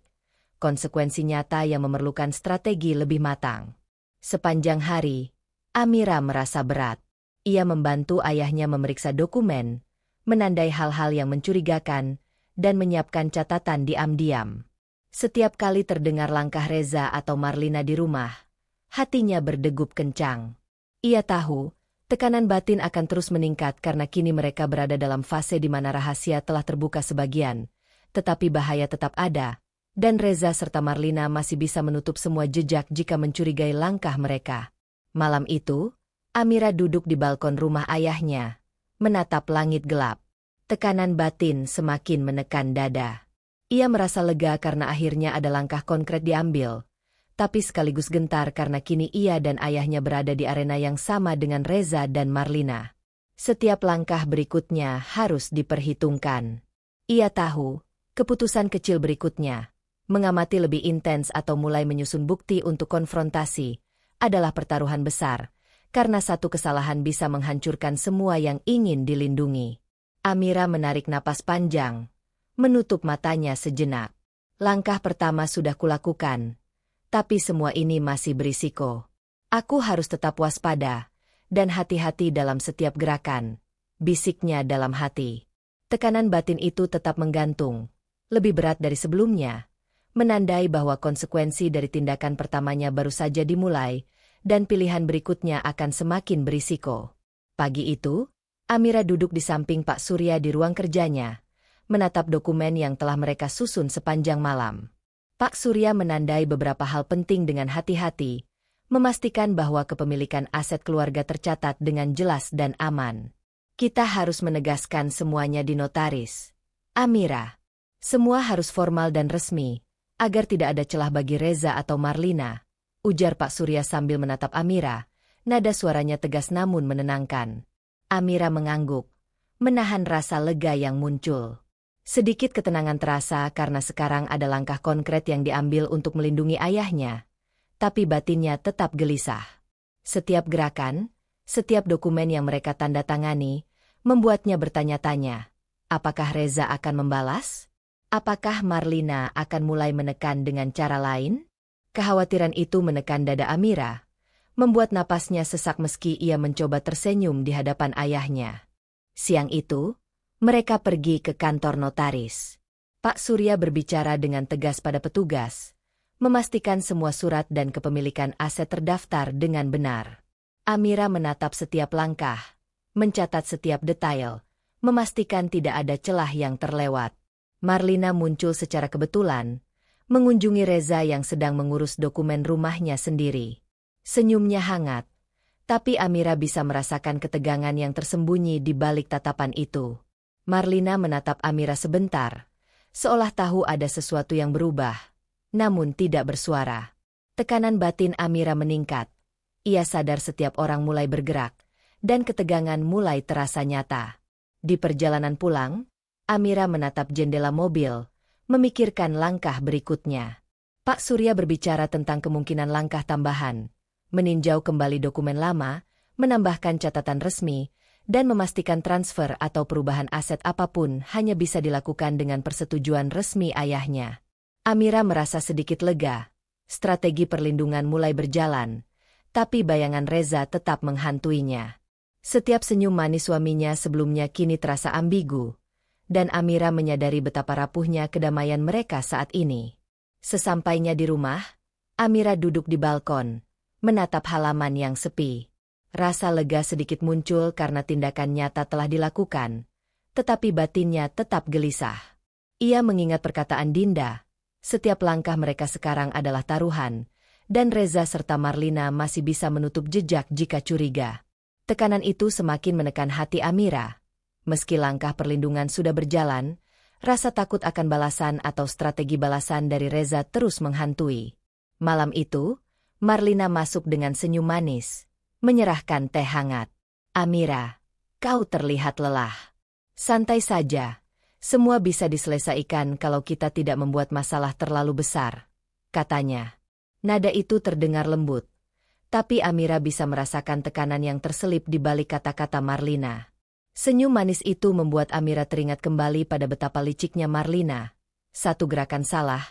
Konsekuensi nyata yang memerlukan strategi lebih matang. Sepanjang hari, Amira merasa berat. Ia membantu ayahnya memeriksa dokumen, menandai hal-hal yang mencurigakan, dan menyiapkan catatan diam-diam. Setiap kali terdengar langkah Reza atau Marlina di rumah, hatinya berdegup kencang. Ia tahu, tekanan batin akan terus meningkat karena kini mereka berada dalam fase di mana rahasia telah terbuka sebagian, tetapi bahaya tetap ada. Dan Reza serta Marlina masih bisa menutup semua jejak jika mencurigai langkah mereka. Malam itu, Amira duduk di balkon rumah ayahnya, menatap langit gelap. Tekanan batin semakin menekan dada. Ia merasa lega karena akhirnya ada langkah konkret diambil, tapi sekaligus gentar karena kini ia dan ayahnya berada di arena yang sama dengan Reza dan Marlina. Setiap langkah berikutnya harus diperhitungkan. Ia tahu, keputusan kecil berikutnya, mengamati lebih intens atau mulai menyusun bukti untuk konfrontasi, adalah pertaruhan besar, karena satu kesalahan bisa menghancurkan semua yang ingin dilindungi. Amira menarik napas panjang, menutup matanya sejenak. Langkah pertama sudah kulakukan, tapi semua ini masih berisiko. Aku harus tetap waspada, dan hati-hati dalam setiap gerakan, bisiknya dalam hati. Tekanan batin itu tetap menggantung, lebih berat dari sebelumnya, menandai bahwa konsekuensi dari tindakan pertamanya baru saja dimulai, dan pilihan berikutnya akan semakin berisiko. Pagi itu, Amira duduk di samping Pak Surya di ruang kerjanya, menatap dokumen yang telah mereka susun sepanjang malam. Pak Surya menandai beberapa hal penting dengan hati-hati, memastikan bahwa kepemilikan aset keluarga tercatat dengan jelas dan aman. Kita harus menegaskan semuanya di notaris. Amira, semua harus formal dan resmi, agar tidak ada celah bagi Reza atau Marlina, ujar Pak Surya sambil menatap Amira, nada suaranya tegas namun menenangkan. Amira mengangguk, menahan rasa lega yang muncul. Sedikit ketenangan terasa karena sekarang ada langkah konkret yang diambil untuk melindungi ayahnya, tapi batinnya tetap gelisah. Setiap gerakan, setiap dokumen yang mereka tanda tangani, membuatnya bertanya-tanya, apakah Reza akan membalas? Apakah Marlina akan mulai menekan dengan cara lain? Kekhawatiran itu menekan dada Amira, membuat napasnya sesak meski ia mencoba tersenyum di hadapan ayahnya. Siang itu, mereka pergi ke kantor notaris. Pak Surya berbicara dengan tegas pada petugas, memastikan semua surat dan kepemilikan aset terdaftar dengan benar. Amira menatap setiap langkah, mencatat setiap detail, memastikan tidak ada celah yang terlewat. Marlina muncul secara kebetulan, mengunjungi Reza yang sedang mengurus dokumen rumahnya sendiri. Senyumnya hangat, tapi Amira bisa merasakan ketegangan yang tersembunyi di balik tatapan itu. Marlina menatap Amira sebentar, seolah tahu ada sesuatu yang berubah, namun tidak bersuara. Tekanan batin Amira meningkat. Ia sadar setiap orang mulai bergerak, dan ketegangan mulai terasa nyata. Di perjalanan pulang, Amira menatap jendela mobil, memikirkan langkah berikutnya. Pak Surya berbicara tentang kemungkinan langkah tambahan, meninjau kembali dokumen lama, menambahkan catatan resmi, dan memastikan transfer atau perubahan aset apapun hanya bisa dilakukan dengan persetujuan resmi ayahnya. Amira merasa sedikit lega. Strategi perlindungan mulai berjalan, tapi bayangan Reza tetap menghantuinya. Setiap senyum manis suaminya sebelumnya kini terasa ambigu, dan Amira menyadari betapa rapuhnya kedamaian mereka saat ini. Sesampainya di rumah, Amira duduk di balkon, menatap halaman yang sepi. Rasa lega sedikit muncul karena tindakan nyata telah dilakukan, tetapi batinnya tetap gelisah. Ia mengingat perkataan Dinda, setiap langkah mereka sekarang adalah taruhan, dan Reza serta Marlina masih bisa menutup jejak jika curiga. Tekanan itu semakin menekan hati Amira. Meski langkah perlindungan sudah berjalan, rasa takut akan balasan atau strategi balasan dari Reza terus menghantui. Malam itu, Marlina masuk dengan senyum manis, menyerahkan teh hangat. "Amira, kau terlihat lelah. Santai saja, semua bisa diselesaikan kalau kita tidak membuat masalah terlalu besar," katanya. Nada itu terdengar lembut, tapi Amira bisa merasakan tekanan yang terselip di balik kata-kata Marlina. Senyum manis itu membuat Amira teringat kembali pada betapa liciknya Marlina. Satu gerakan salah,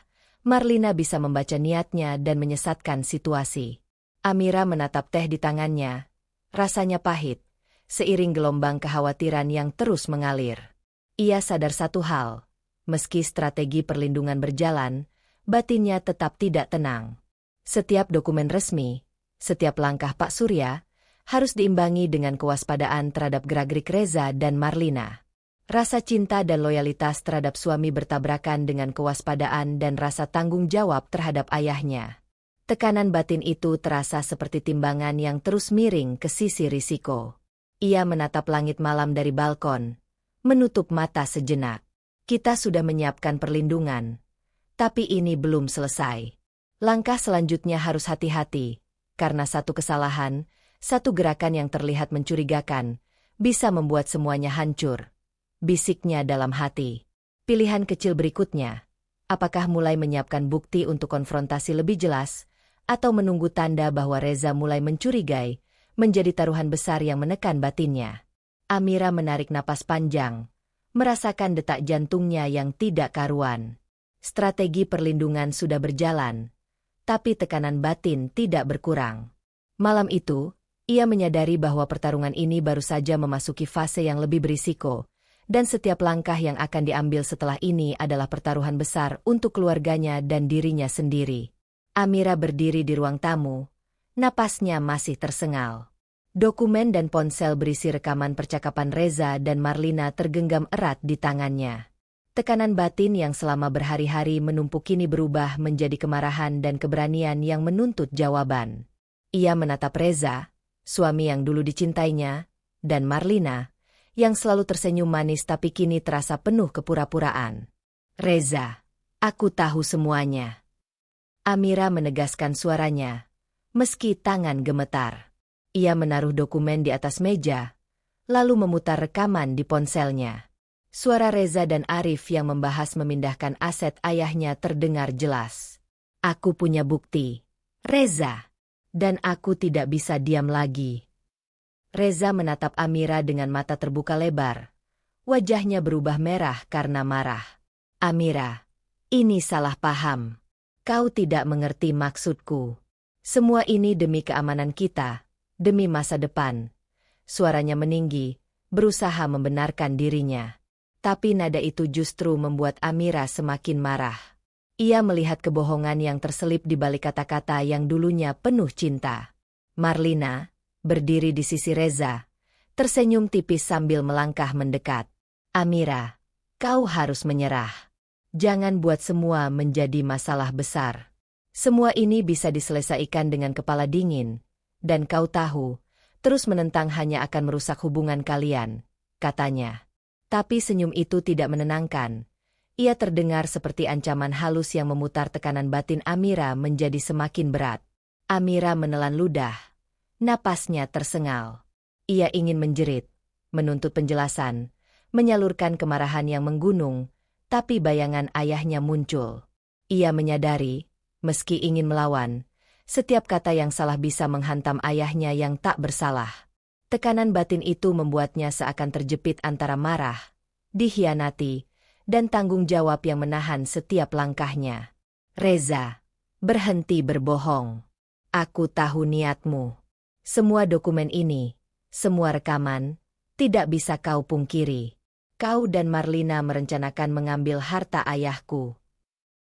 Marlina bisa membaca niatnya dan menyesatkan situasi. Amira menatap teh di tangannya. Rasanya pahit, seiring gelombang kekhawatiran yang terus mengalir. Ia sadar satu hal, meski strategi perlindungan berjalan, batinnya tetap tidak tenang. Setiap dokumen resmi, setiap langkah Pak Surya, harus diimbangi dengan kewaspadaan terhadap gerak-gerik Reza dan Marlina. Rasa cinta dan loyalitas terhadap suami bertabrakan dengan kewaspadaan dan rasa tanggung jawab terhadap ayahnya. Tekanan batin itu terasa seperti timbangan yang terus miring ke sisi risiko. Ia menatap langit malam dari balkon, menutup mata sejenak. Kita sudah menyiapkan perlindungan, tapi ini belum selesai. Langkah selanjutnya harus hati-hati, karena satu kesalahan, satu gerakan yang terlihat mencurigakan, bisa membuat semuanya hancur. Bisiknya dalam hati. Pilihan kecil berikutnya, apakah mulai menyiapkan bukti untuk konfrontasi lebih jelas, atau menunggu tanda bahwa Reza mulai mencurigai, menjadi taruhan besar yang menekan batinnya. Amira menarik napas panjang, merasakan detak jantungnya yang tidak karuan. Strategi perlindungan sudah berjalan, tapi tekanan batin tidak berkurang. Malam itu, ia menyadari bahwa pertarungan ini baru saja memasuki fase yang lebih berisiko, dan setiap langkah yang akan diambil setelah ini adalah pertaruhan besar untuk keluarganya dan dirinya sendiri. Amira berdiri di ruang tamu, napasnya masih tersengal. Dokumen dan ponsel berisi rekaman percakapan Reza dan Marlina tergenggam erat di tangannya. Tekanan batin yang selama berhari-hari menumpuk kini berubah menjadi kemarahan dan keberanian yang menuntut jawaban. Ia menatap Reza, suami yang dulu dicintainya, dan Marlina, yang selalu tersenyum manis tapi kini terasa penuh kepura-puraan. "Reza, aku tahu semuanya." Amira menegaskan suaranya, meski tangan gemetar. Ia menaruh dokumen di atas meja, lalu memutar rekaman di ponselnya. Suara Reza dan Arif yang membahas memindahkan aset ayahnya terdengar jelas. "Aku punya bukti, Reza, dan aku tidak bisa diam lagi." Reza menatap Amira dengan mata terbuka lebar. Wajahnya berubah merah karena marah. "Amira, ini salah paham. Kau tidak mengerti maksudku. Semua ini demi keamanan kita, demi masa depan." Suaranya meninggi, berusaha membenarkan dirinya. Tapi nada itu justru membuat Amira semakin marah. Ia melihat kebohongan yang terselip di balik kata-kata yang dulunya penuh cinta. Marlina berdiri di sisi Reza, tersenyum tipis sambil melangkah mendekat. Amira, kau harus menyerah. Jangan buat semua menjadi masalah besar. Semua ini bisa diselesaikan dengan kepala dingin. Dan kau tahu, terus menentang hanya akan merusak hubungan kalian, katanya. Tapi senyum itu tidak menenangkan. Ia terdengar seperti ancaman halus yang memutar tekanan batin Amira menjadi semakin berat. Amira menelan ludah. Napasnya tersengal. Ia ingin menjerit, menuntut penjelasan, menyalurkan kemarahan yang menggunung, tapi bayangan ayahnya muncul. Ia menyadari, meski ingin melawan, setiap kata yang salah bisa menghantam ayahnya yang tak bersalah. Tekanan batin itu membuatnya seakan terjepit antara marah, dikhianati, dan tanggung jawab yang menahan setiap langkahnya. Reza, berhenti berbohong. Aku tahu niatmu. Semua dokumen ini, semua rekaman, tidak bisa kau pungkiri. Kau dan Marlina merencanakan mengambil harta ayahku.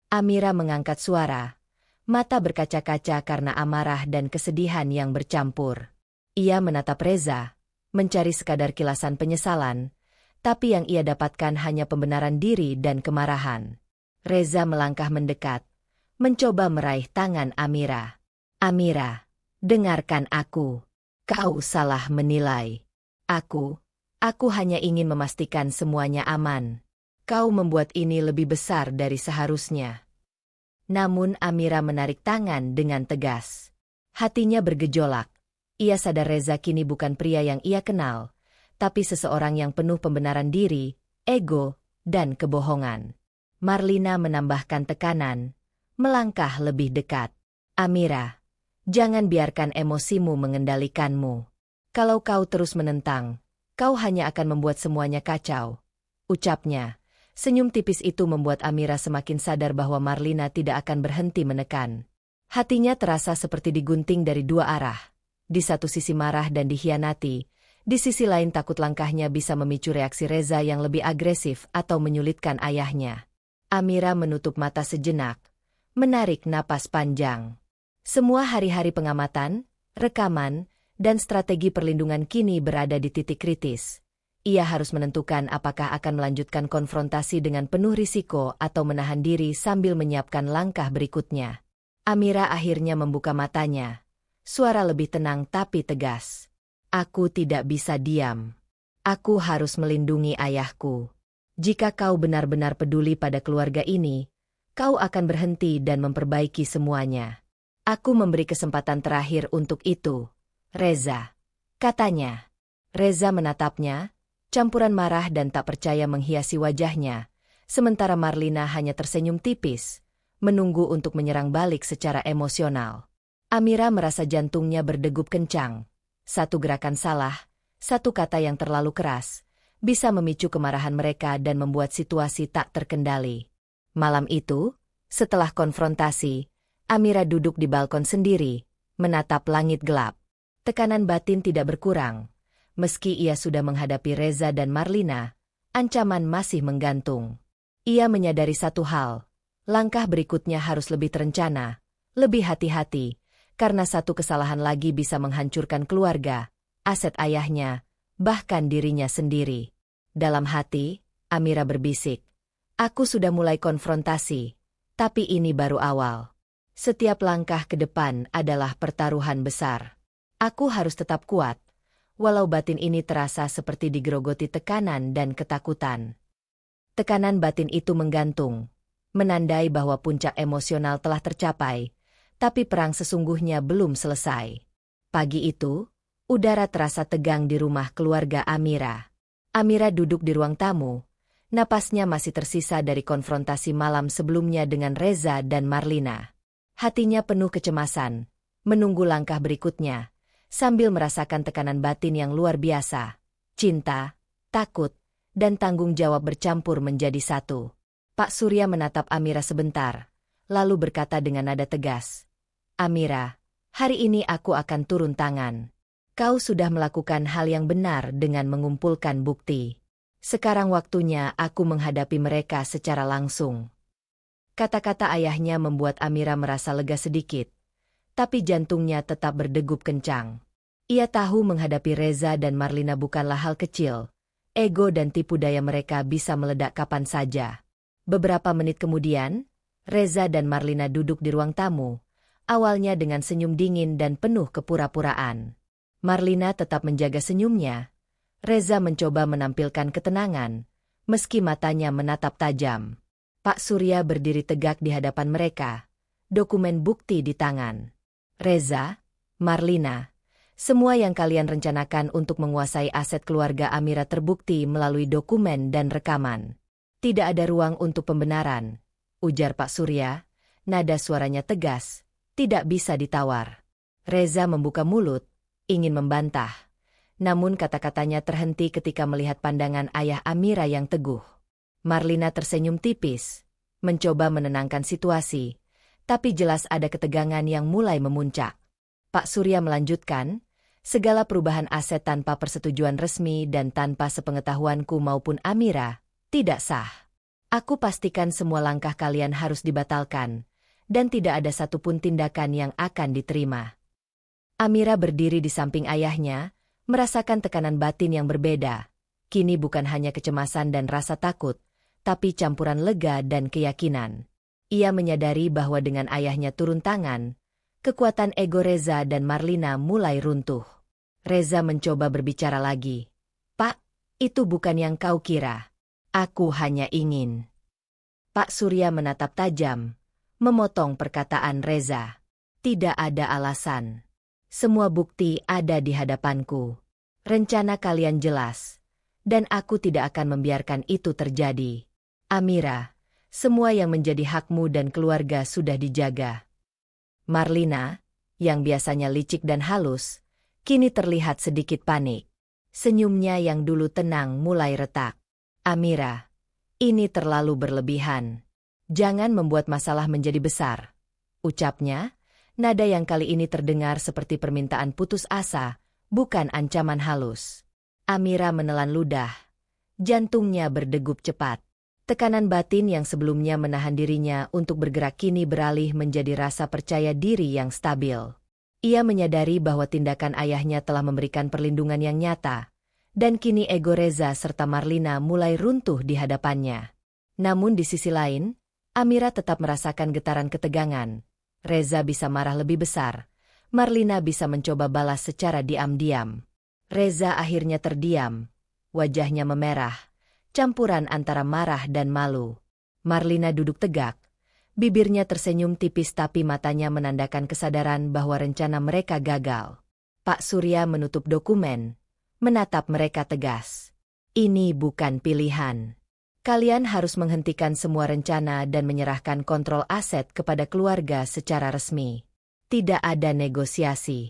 Amira mengangkat suara, mata berkaca-kaca karena amarah dan kesedihan yang bercampur. Ia menatap Reza, mencari sekadar kilasan penyesalan, tapi yang ia dapatkan hanya pembenaran diri dan kemarahan. Reza melangkah mendekat, mencoba meraih tangan Amira. Amira, dengarkan aku. Kau salah menilai. Aku hanya ingin memastikan semuanya aman. Kau membuat ini lebih besar dari seharusnya. Namun Amira menarik tangan dengan tegas. Hatinya bergejolak. Ia sadar Reza kini bukan pria yang ia kenal, tapi seseorang yang penuh pembenaran diri, ego, dan kebohongan. Marlina menambahkan tekanan, melangkah lebih dekat. Amira, jangan biarkan emosimu mengendalikanmu. Kalau kau terus menentang, kau hanya akan membuat semuanya kacau, ucapnya. Senyum tipis itu membuat Amira semakin sadar bahwa Marlina tidak akan berhenti menekan. Hatinya terasa seperti digunting dari dua arah. Di satu sisi marah dan dikhianati, di sisi lain takut langkahnya bisa memicu reaksi Reza yang lebih agresif atau menyulitkan ayahnya. Amira menutup mata sejenak, menarik napas panjang. Semua hari-hari pengamatan, rekaman, dan strategi perlindungan kini berada di titik kritis. Ia harus menentukan apakah akan melanjutkan konfrontasi dengan penuh risiko atau menahan diri sambil menyiapkan langkah berikutnya. Amira akhirnya membuka matanya. Suara lebih tenang tapi tegas. Aku tidak bisa diam. Aku harus melindungi ayahku. Jika kau benar-benar peduli pada keluarga ini, kau akan berhenti dan memperbaiki semuanya. Aku memberi kesempatan terakhir untuk itu. Reza, katanya. Reza menatapnya, campuran marah dan tak percaya menghiasi wajahnya, sementara Marlina hanya tersenyum tipis, menunggu untuk menyerang balik secara emosional. Amira merasa jantungnya berdegup kencang. Satu gerakan salah, satu kata yang terlalu keras, bisa memicu kemarahan mereka dan membuat situasi tak terkendali. Malam itu, setelah konfrontasi, Amira duduk di balkon sendiri, menatap langit gelap. Tekanan batin tidak berkurang. Meski ia sudah menghadapi Reza dan Marlina, ancaman masih menggantung. Ia menyadari satu hal, langkah berikutnya harus lebih terencana, lebih hati-hati, karena satu kesalahan lagi bisa menghancurkan keluarga, aset ayahnya, bahkan dirinya sendiri. Dalam hati, Amira berbisik, aku sudah mulai konfrontasi, tapi ini baru awal. Setiap langkah ke depan adalah pertaruhan besar. Aku harus tetap kuat, walau batin ini terasa seperti digerogoti tekanan dan ketakutan. Tekanan batin itu menggantung, menandai bahwa puncak emosional telah tercapai, tapi perang sesungguhnya belum selesai. Pagi itu, udara terasa tegang di rumah keluarga Amira. Amira duduk di ruang tamu, napasnya masih tersisa dari konfrontasi malam sebelumnya dengan Reza dan Marlina. Hatinya penuh kecemasan, menunggu langkah berikutnya, sambil merasakan tekanan batin yang luar biasa. Cinta, takut, dan tanggung jawab bercampur menjadi satu. Pak Surya menatap Amira sebentar, lalu berkata dengan nada tegas, Amira, hari ini aku akan turun tangan. Kau sudah melakukan hal yang benar dengan mengumpulkan bukti. Sekarang waktunya aku menghadapi mereka secara langsung. Kata-kata ayahnya membuat Amira merasa lega sedikit, tapi jantungnya tetap berdegup kencang. Ia tahu menghadapi Reza dan Marlina bukanlah hal kecil. Ego dan tipu daya mereka bisa meledak kapan saja. Beberapa menit kemudian, Reza dan Marlina duduk di ruang tamu, awalnya dengan senyum dingin dan penuh kepura-puraan. Marlina tetap menjaga senyumnya. Reza mencoba menampilkan ketenangan, meski matanya menatap tajam. Pak Surya berdiri tegak di hadapan mereka, dokumen bukti di tangan. Reza, Marlina, semua yang kalian rencanakan untuk menguasai aset keluarga Amira terbukti melalui dokumen dan rekaman. Tidak ada ruang untuk pembenaran, ujar Pak Surya, nada suaranya tegas, tidak bisa ditawar. Reza membuka mulut, ingin membantah. Namun kata-katanya terhenti ketika melihat pandangan ayah Amira yang teguh. Marlina tersenyum tipis, mencoba menenangkan situasi, tapi jelas ada ketegangan yang mulai memuncak. Pak Surya melanjutkan, segala perubahan aset tanpa persetujuan resmi dan tanpa sepengetahuanku maupun Amira, tidak sah. Aku pastikan semua langkah kalian harus dibatalkan, dan tidak ada satupun tindakan yang akan diterima. Amira berdiri di samping ayahnya, merasakan tekanan batin yang berbeda. Kini bukan hanya kecemasan dan rasa takut, tapi campuran lega dan keyakinan. Ia menyadari bahwa dengan ayahnya turun tangan, kekuatan ego Reza dan Marlina mulai runtuh. Reza mencoba berbicara lagi. Pak, itu bukan yang kau kira. Aku hanya ingin. Pak Surya menatap tajam, memotong perkataan Reza. Tidak ada alasan. Semua bukti ada di hadapanku. Rencana kalian jelas, dan aku tidak akan membiarkan itu terjadi. Amira, semua yang menjadi hakmu dan keluarga sudah dijaga. Marlina, yang biasanya licik dan halus, kini terlihat sedikit panik. Senyumnya yang dulu tenang mulai retak. Amira, ini terlalu berlebihan. Jangan membuat masalah menjadi besar, ucapnya. Nada yang kali ini terdengar seperti permintaan putus asa, bukan ancaman halus. Amira menelan ludah. Jantungnya berdegup cepat. Tekanan batin yang sebelumnya menahan dirinya untuk bergerak kini beralih menjadi rasa percaya diri yang stabil. Ia menyadari bahwa tindakan ayahnya telah memberikan perlindungan yang nyata, dan kini ego Reza serta Marlina mulai runtuh di hadapannya. Namun di sisi lain, Amira tetap merasakan getaran ketegangan. Reza bisa marah lebih besar. Marlina bisa mencoba balas secara diam-diam. Reza akhirnya terdiam. Wajahnya memerah. Campuran antara marah dan malu. Marlina duduk tegak. Bibirnya tersenyum tipis tapi matanya menandakan kesadaran bahwa rencana mereka gagal. Pak Surya menutup dokumen. Menatap mereka tegas. Ini bukan pilihan. Kalian harus menghentikan semua rencana dan menyerahkan kontrol aset kepada keluarga secara resmi. Tidak ada negosiasi.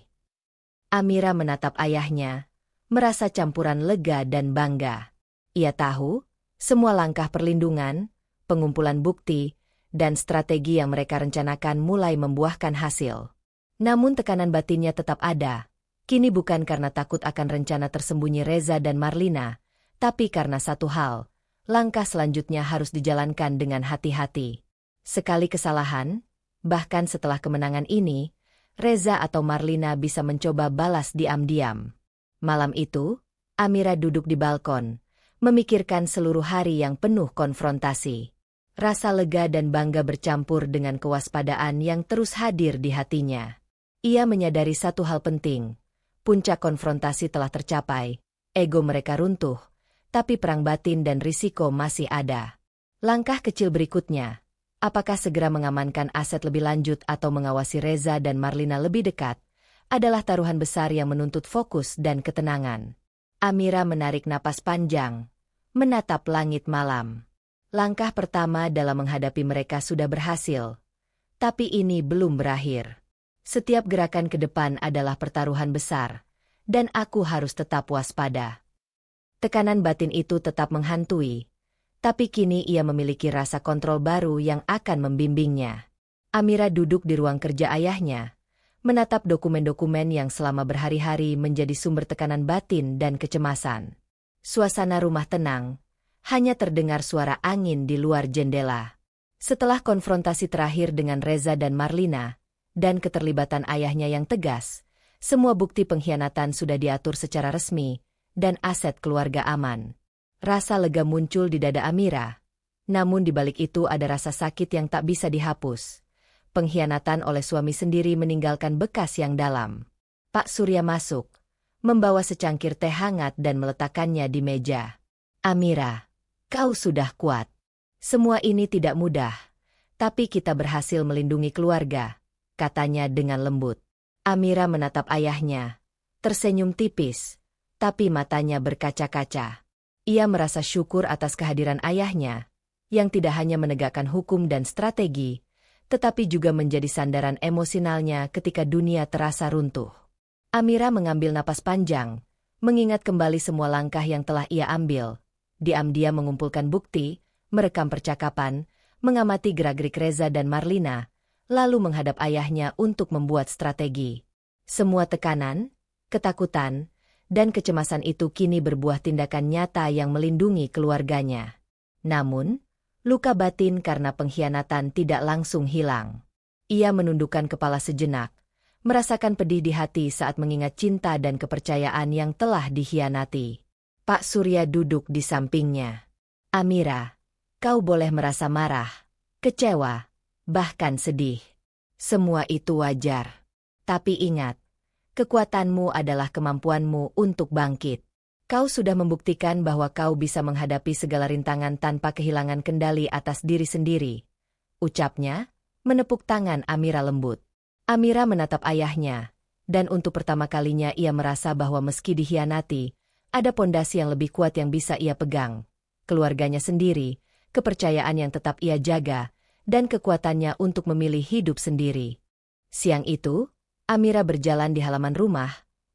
Amira menatap ayahnya, merasa campuran lega dan bangga. Ia tahu, semua langkah perlindungan, pengumpulan bukti, dan strategi yang mereka rencanakan mulai membuahkan hasil. Namun tekanan batinnya tetap ada. Kini bukan karena takut akan rencana tersembunyi Reza dan Marlina, tapi karena satu hal. Langkah selanjutnya harus dijalankan dengan hati-hati. Sekali kesalahan, bahkan setelah kemenangan ini, Reza atau Marlina bisa mencoba balas diam-diam. Malam itu, Amira duduk di balkon, memikirkan seluruh hari yang penuh konfrontasi. Rasa lega dan bangga bercampur dengan kewaspadaan yang terus hadir di hatinya. Ia menyadari satu hal penting. Puncak konfrontasi telah tercapai, ego mereka runtuh. Tapi perang batin dan risiko masih ada. Langkah kecil berikutnya, apakah segera mengamankan aset lebih lanjut atau mengawasi Reza dan Marlina lebih dekat, adalah taruhan besar yang menuntut fokus dan ketenangan. Amira menarik napas panjang, menatap langit malam. Langkah pertama dalam menghadapi mereka sudah berhasil. Tapi ini belum berakhir. Setiap gerakan ke depan adalah pertaruhan besar, dan aku harus tetap waspada. Tekanan batin itu tetap menghantui, tapi kini ia memiliki rasa kontrol baru yang akan membimbingnya. Amira duduk di ruang kerja ayahnya, menatap dokumen-dokumen yang selama berhari-hari menjadi sumber tekanan batin dan kecemasan. Suasana rumah tenang, hanya terdengar suara angin di luar jendela. Setelah konfrontasi terakhir dengan Reza dan Marlina, dan keterlibatan ayahnya yang tegas, Semua bukti pengkhianatan sudah diatur secara resmi, dan aset keluarga aman. Rasa lega muncul di dada Amira. Namun di balik itu ada rasa sakit yang tak bisa dihapus. Pengkhianatan oleh suami sendiri meninggalkan bekas yang dalam. Pak Surya masuk, membawa secangkir teh hangat dan meletakkannya di meja. Amira, kau sudah kuat. Semua ini tidak mudah, tapi kita berhasil melindungi keluarga, katanya dengan lembut. Amira menatap ayahnya, tersenyum tipis, tapi matanya berkaca-kaca. Ia merasa syukur atas kehadiran ayahnya, yang tidak hanya menegakkan hukum dan strategi, tetapi juga menjadi sandaran emosionalnya ketika dunia terasa runtuh. Amira mengambil napas panjang, mengingat kembali semua langkah yang telah ia ambil. Diam-diam mengumpulkan bukti, merekam percakapan, mengamati gerak-gerik Reza dan Marlina, lalu menghadap ayahnya untuk membuat strategi. Semua tekanan, ketakutan, dan kecemasan itu kini berbuah tindakan nyata yang melindungi keluarganya. Namun, luka batin karena pengkhianatan tidak langsung hilang. Ia menundukkan kepala sejenak, merasakan pedih di hati saat mengingat cinta dan kepercayaan yang telah dikhianati. Pak Surya duduk di sampingnya. Amira, kau boleh merasa marah, kecewa, bahkan sedih. Semua itu wajar. Tapi ingat, kekuatanmu adalah kemampuanmu untuk bangkit. Kau sudah membuktikan bahwa kau bisa menghadapi segala rintangan tanpa kehilangan kendali atas diri sendiri. Ucapnya, menepuk tangan Amira lembut. Amira menatap ayahnya, dan untuk pertama kalinya ia merasa bahwa meski dikhianati, ada pondasi yang lebih kuat yang bisa ia pegang. Keluarganya sendiri, kepercayaan yang tetap ia jaga, dan kekuatannya untuk memilih hidup sendiri. Siang itu, Amira berjalan di halaman rumah,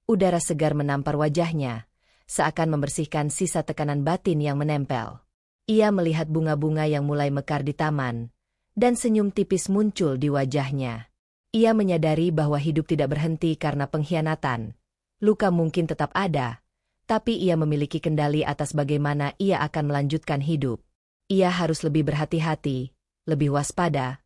udara segar menampar wajahnya, seakan membersihkan sisa tekanan batin yang menempel. Ia melihat bunga-bunga yang mulai mekar di taman, dan senyum tipis muncul di wajahnya. Ia menyadari bahwa hidup tidak berhenti karena pengkhianatan. Luka mungkin tetap ada, tapi ia memiliki kendali atas bagaimana ia akan melanjutkan hidup. Ia harus lebih berhati-hati, lebih waspada,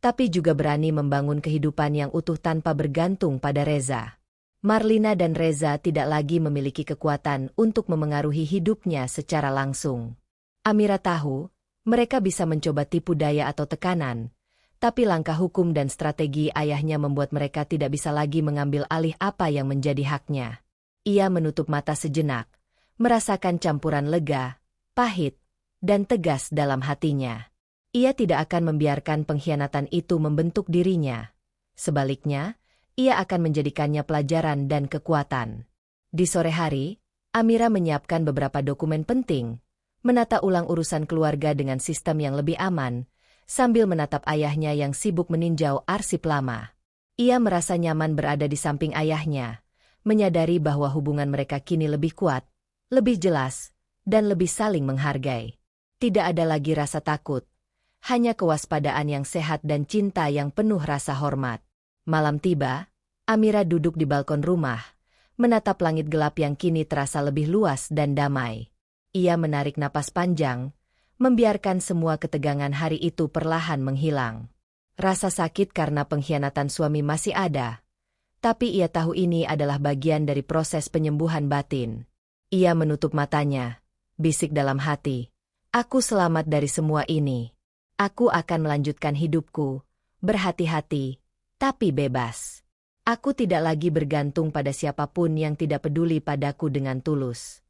tapi juga berani membangun kehidupan yang utuh tanpa bergantung pada Reza. Marlina dan Reza tidak lagi memiliki kekuatan untuk memengaruhi hidupnya secara langsung. Amira tahu, mereka bisa mencoba tipu daya atau tekanan, tapi langkah hukum dan strategi ayahnya membuat mereka tidak bisa lagi mengambil alih apa yang menjadi haknya. Ia menutup mata sejenak, merasakan campuran lega, pahit, dan tegas dalam hatinya. Ia tidak akan membiarkan pengkhianatan itu membentuk dirinya. Sebaliknya, ia akan menjadikannya pelajaran dan kekuatan. Di sore hari, Amira menyiapkan beberapa dokumen penting, menata ulang urusan keluarga dengan sistem yang lebih aman, sambil menatap ayahnya yang sibuk meninjau arsip lama. Ia merasa nyaman berada di samping ayahnya, menyadari bahwa hubungan mereka kini lebih kuat, lebih jelas, dan lebih saling menghargai. Tidak ada lagi rasa takut, hanya kewaspadaan yang sehat dan cinta yang penuh rasa hormat. Malam tiba, Amira duduk di balkon rumah, menatap langit gelap yang kini terasa lebih luas dan damai. Ia menarik napas panjang, membiarkan semua ketegangan hari itu perlahan menghilang. Rasa sakit karena pengkhianatan suami masih ada, tapi ia tahu ini adalah bagian dari proses penyembuhan batin. Ia menutup matanya, bisik dalam hati, "Aku selamat dari semua ini. Aku akan melanjutkan hidupku, berhati-hati, tapi bebas. Aku tidak lagi bergantung pada siapapun yang tidak peduli padaku dengan tulus."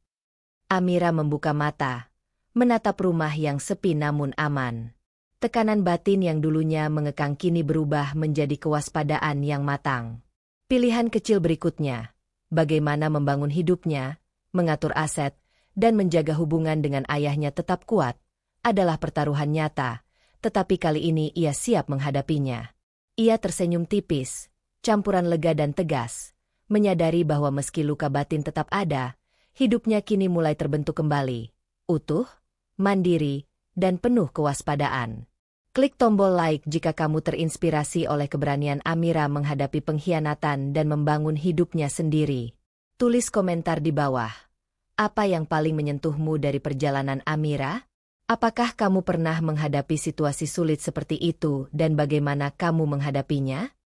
Amira membuka mata, menatap rumah yang sepi namun aman. Tekanan batin yang dulunya mengekang kini berubah menjadi kewaspadaan yang matang. Pilihan kecil berikutnya, bagaimana membangun hidupnya, mengatur aset, dan menjaga hubungan dengan ayahnya tetap kuat, adalah pertaruhan nyata, tetapi kali ini ia siap menghadapinya. Ia tersenyum tipis, campuran lega dan tegas, menyadari bahwa meski luka batin tetap ada, hidupnya kini mulai terbentuk kembali, utuh, mandiri, dan penuh kewaspadaan. Klik tombol like jika kamu terinspirasi oleh keberanian Amira menghadapi pengkhianatan dan membangun hidupnya sendiri. Tulis komentar di bawah. Apa yang paling menyentuhmu dari perjalanan Amira? Apakah kamu pernah menghadapi situasi sulit seperti itu dan bagaimana kamu menghadapinya?